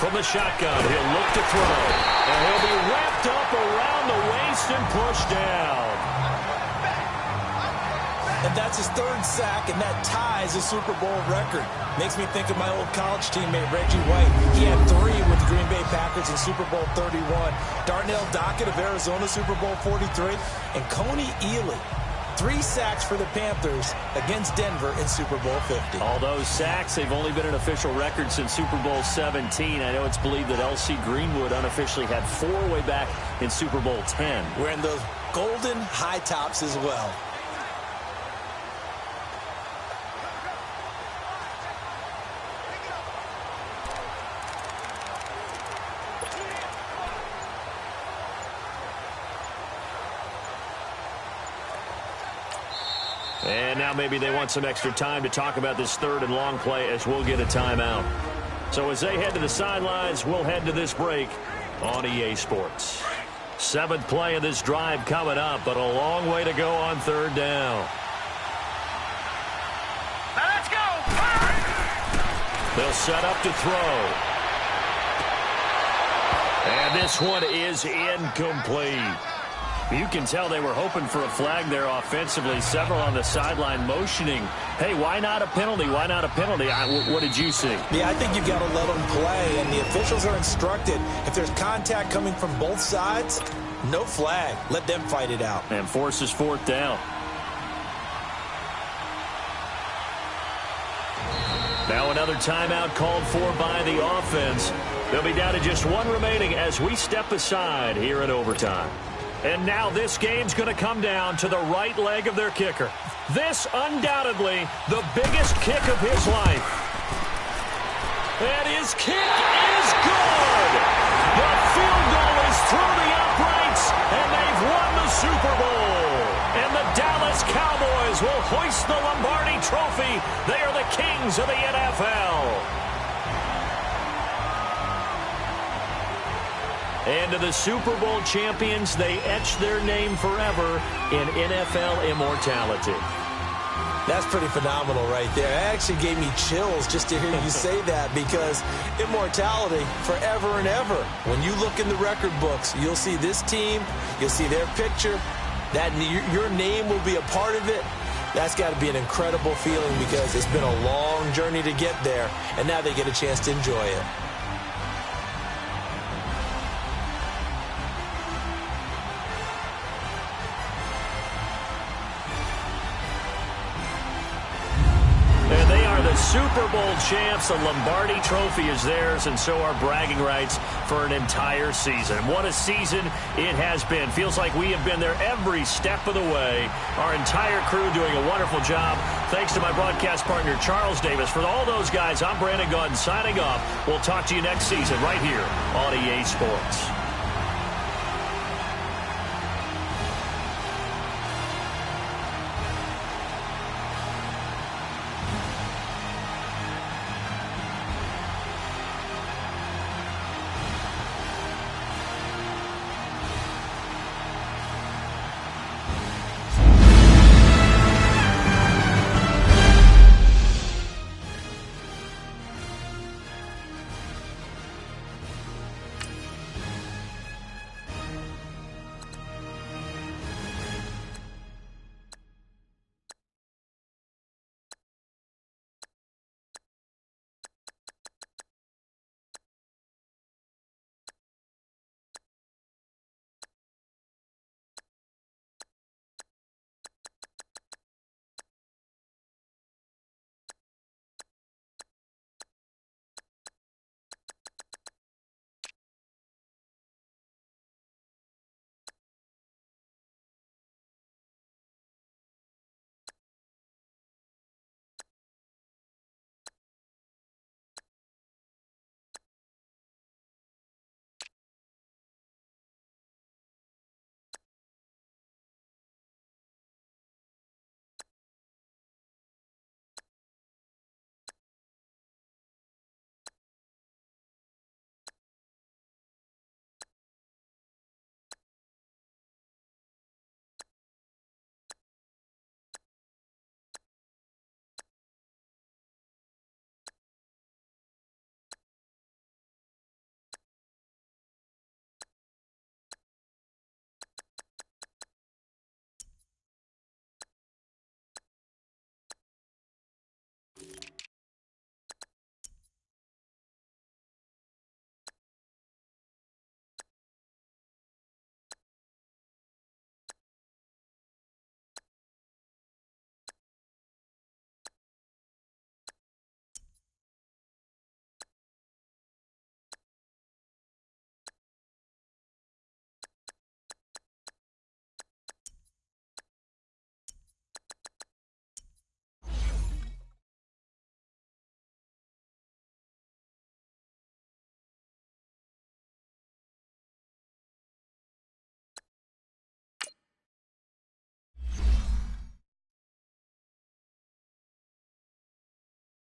From the shotgun, he'll look to throw. And he'll be wrapped up around the waist and pushed down. And that's his 3rd sack, and that ties a Super Bowl record. Makes me think of my old college teammate, Reggie White. He had 3 with the Green Bay Packers. records in Super Bowl 31. Darnell Dockett of Arizona, Super Bowl 43. And Coney Ealy, 3 sacks for the Panthers against Denver in Super Bowl 50. All those sacks, they've only been an official record since Super Bowl 17. I know it's believed that L.C. Greenwood unofficially had 4 way back in Super Bowl 10. Wearing those golden high tops as well. And now maybe they want some extra time to talk about this 3rd and long play as we'll get a timeout. So as they head to the sidelines, we'll head to this break on EA Sports. 7th play of this drive coming up, but a long way to go on 3rd down. Now let's go. They'll set up to throw. And this one is incomplete. You can tell they were hoping for a flag there offensively. Several on the sideline motioning, hey, why not a penalty? Why not a penalty? What did you see? Yeah, I think you've got to let them play, and the officials are instructed. If there's contact coming from both sides, no flag. Let them fight it out. And forces 4th down. Now another timeout called for by the offense. They'll be down to just 1 remaining as we step aside here in overtime. And now this game's going to come down to the right leg of their kicker. This undoubtedly the biggest kick of his life. And his kick is good. The field goal is through the uprights, and they've won the Super Bowl. And the Dallas Cowboys will hoist the Lombardi Trophy. They are the kings of the NFL. And to the Super Bowl champions, they etch their name forever in NFL immortality. That's pretty phenomenal right there. It actually gave me chills just to hear you say that, because immortality forever and ever. When you look in the record books, you'll see this team, you'll see their picture, that your name will be a part of it. That's got to be an incredible feeling, because it's been a long journey to get there, and now they get a chance to enjoy it. Super Bowl champs. The Lombardi Trophy is theirs, and so are bragging rights for an entire season. What a season it has been. Feels like we have been there every step of the way. Our entire crew doing a wonderful job. Thanks to my broadcast partner, Charles Davis. For all those guys, I'm Brandon Gaudin signing off. We'll talk to you next season right here on EA Sports.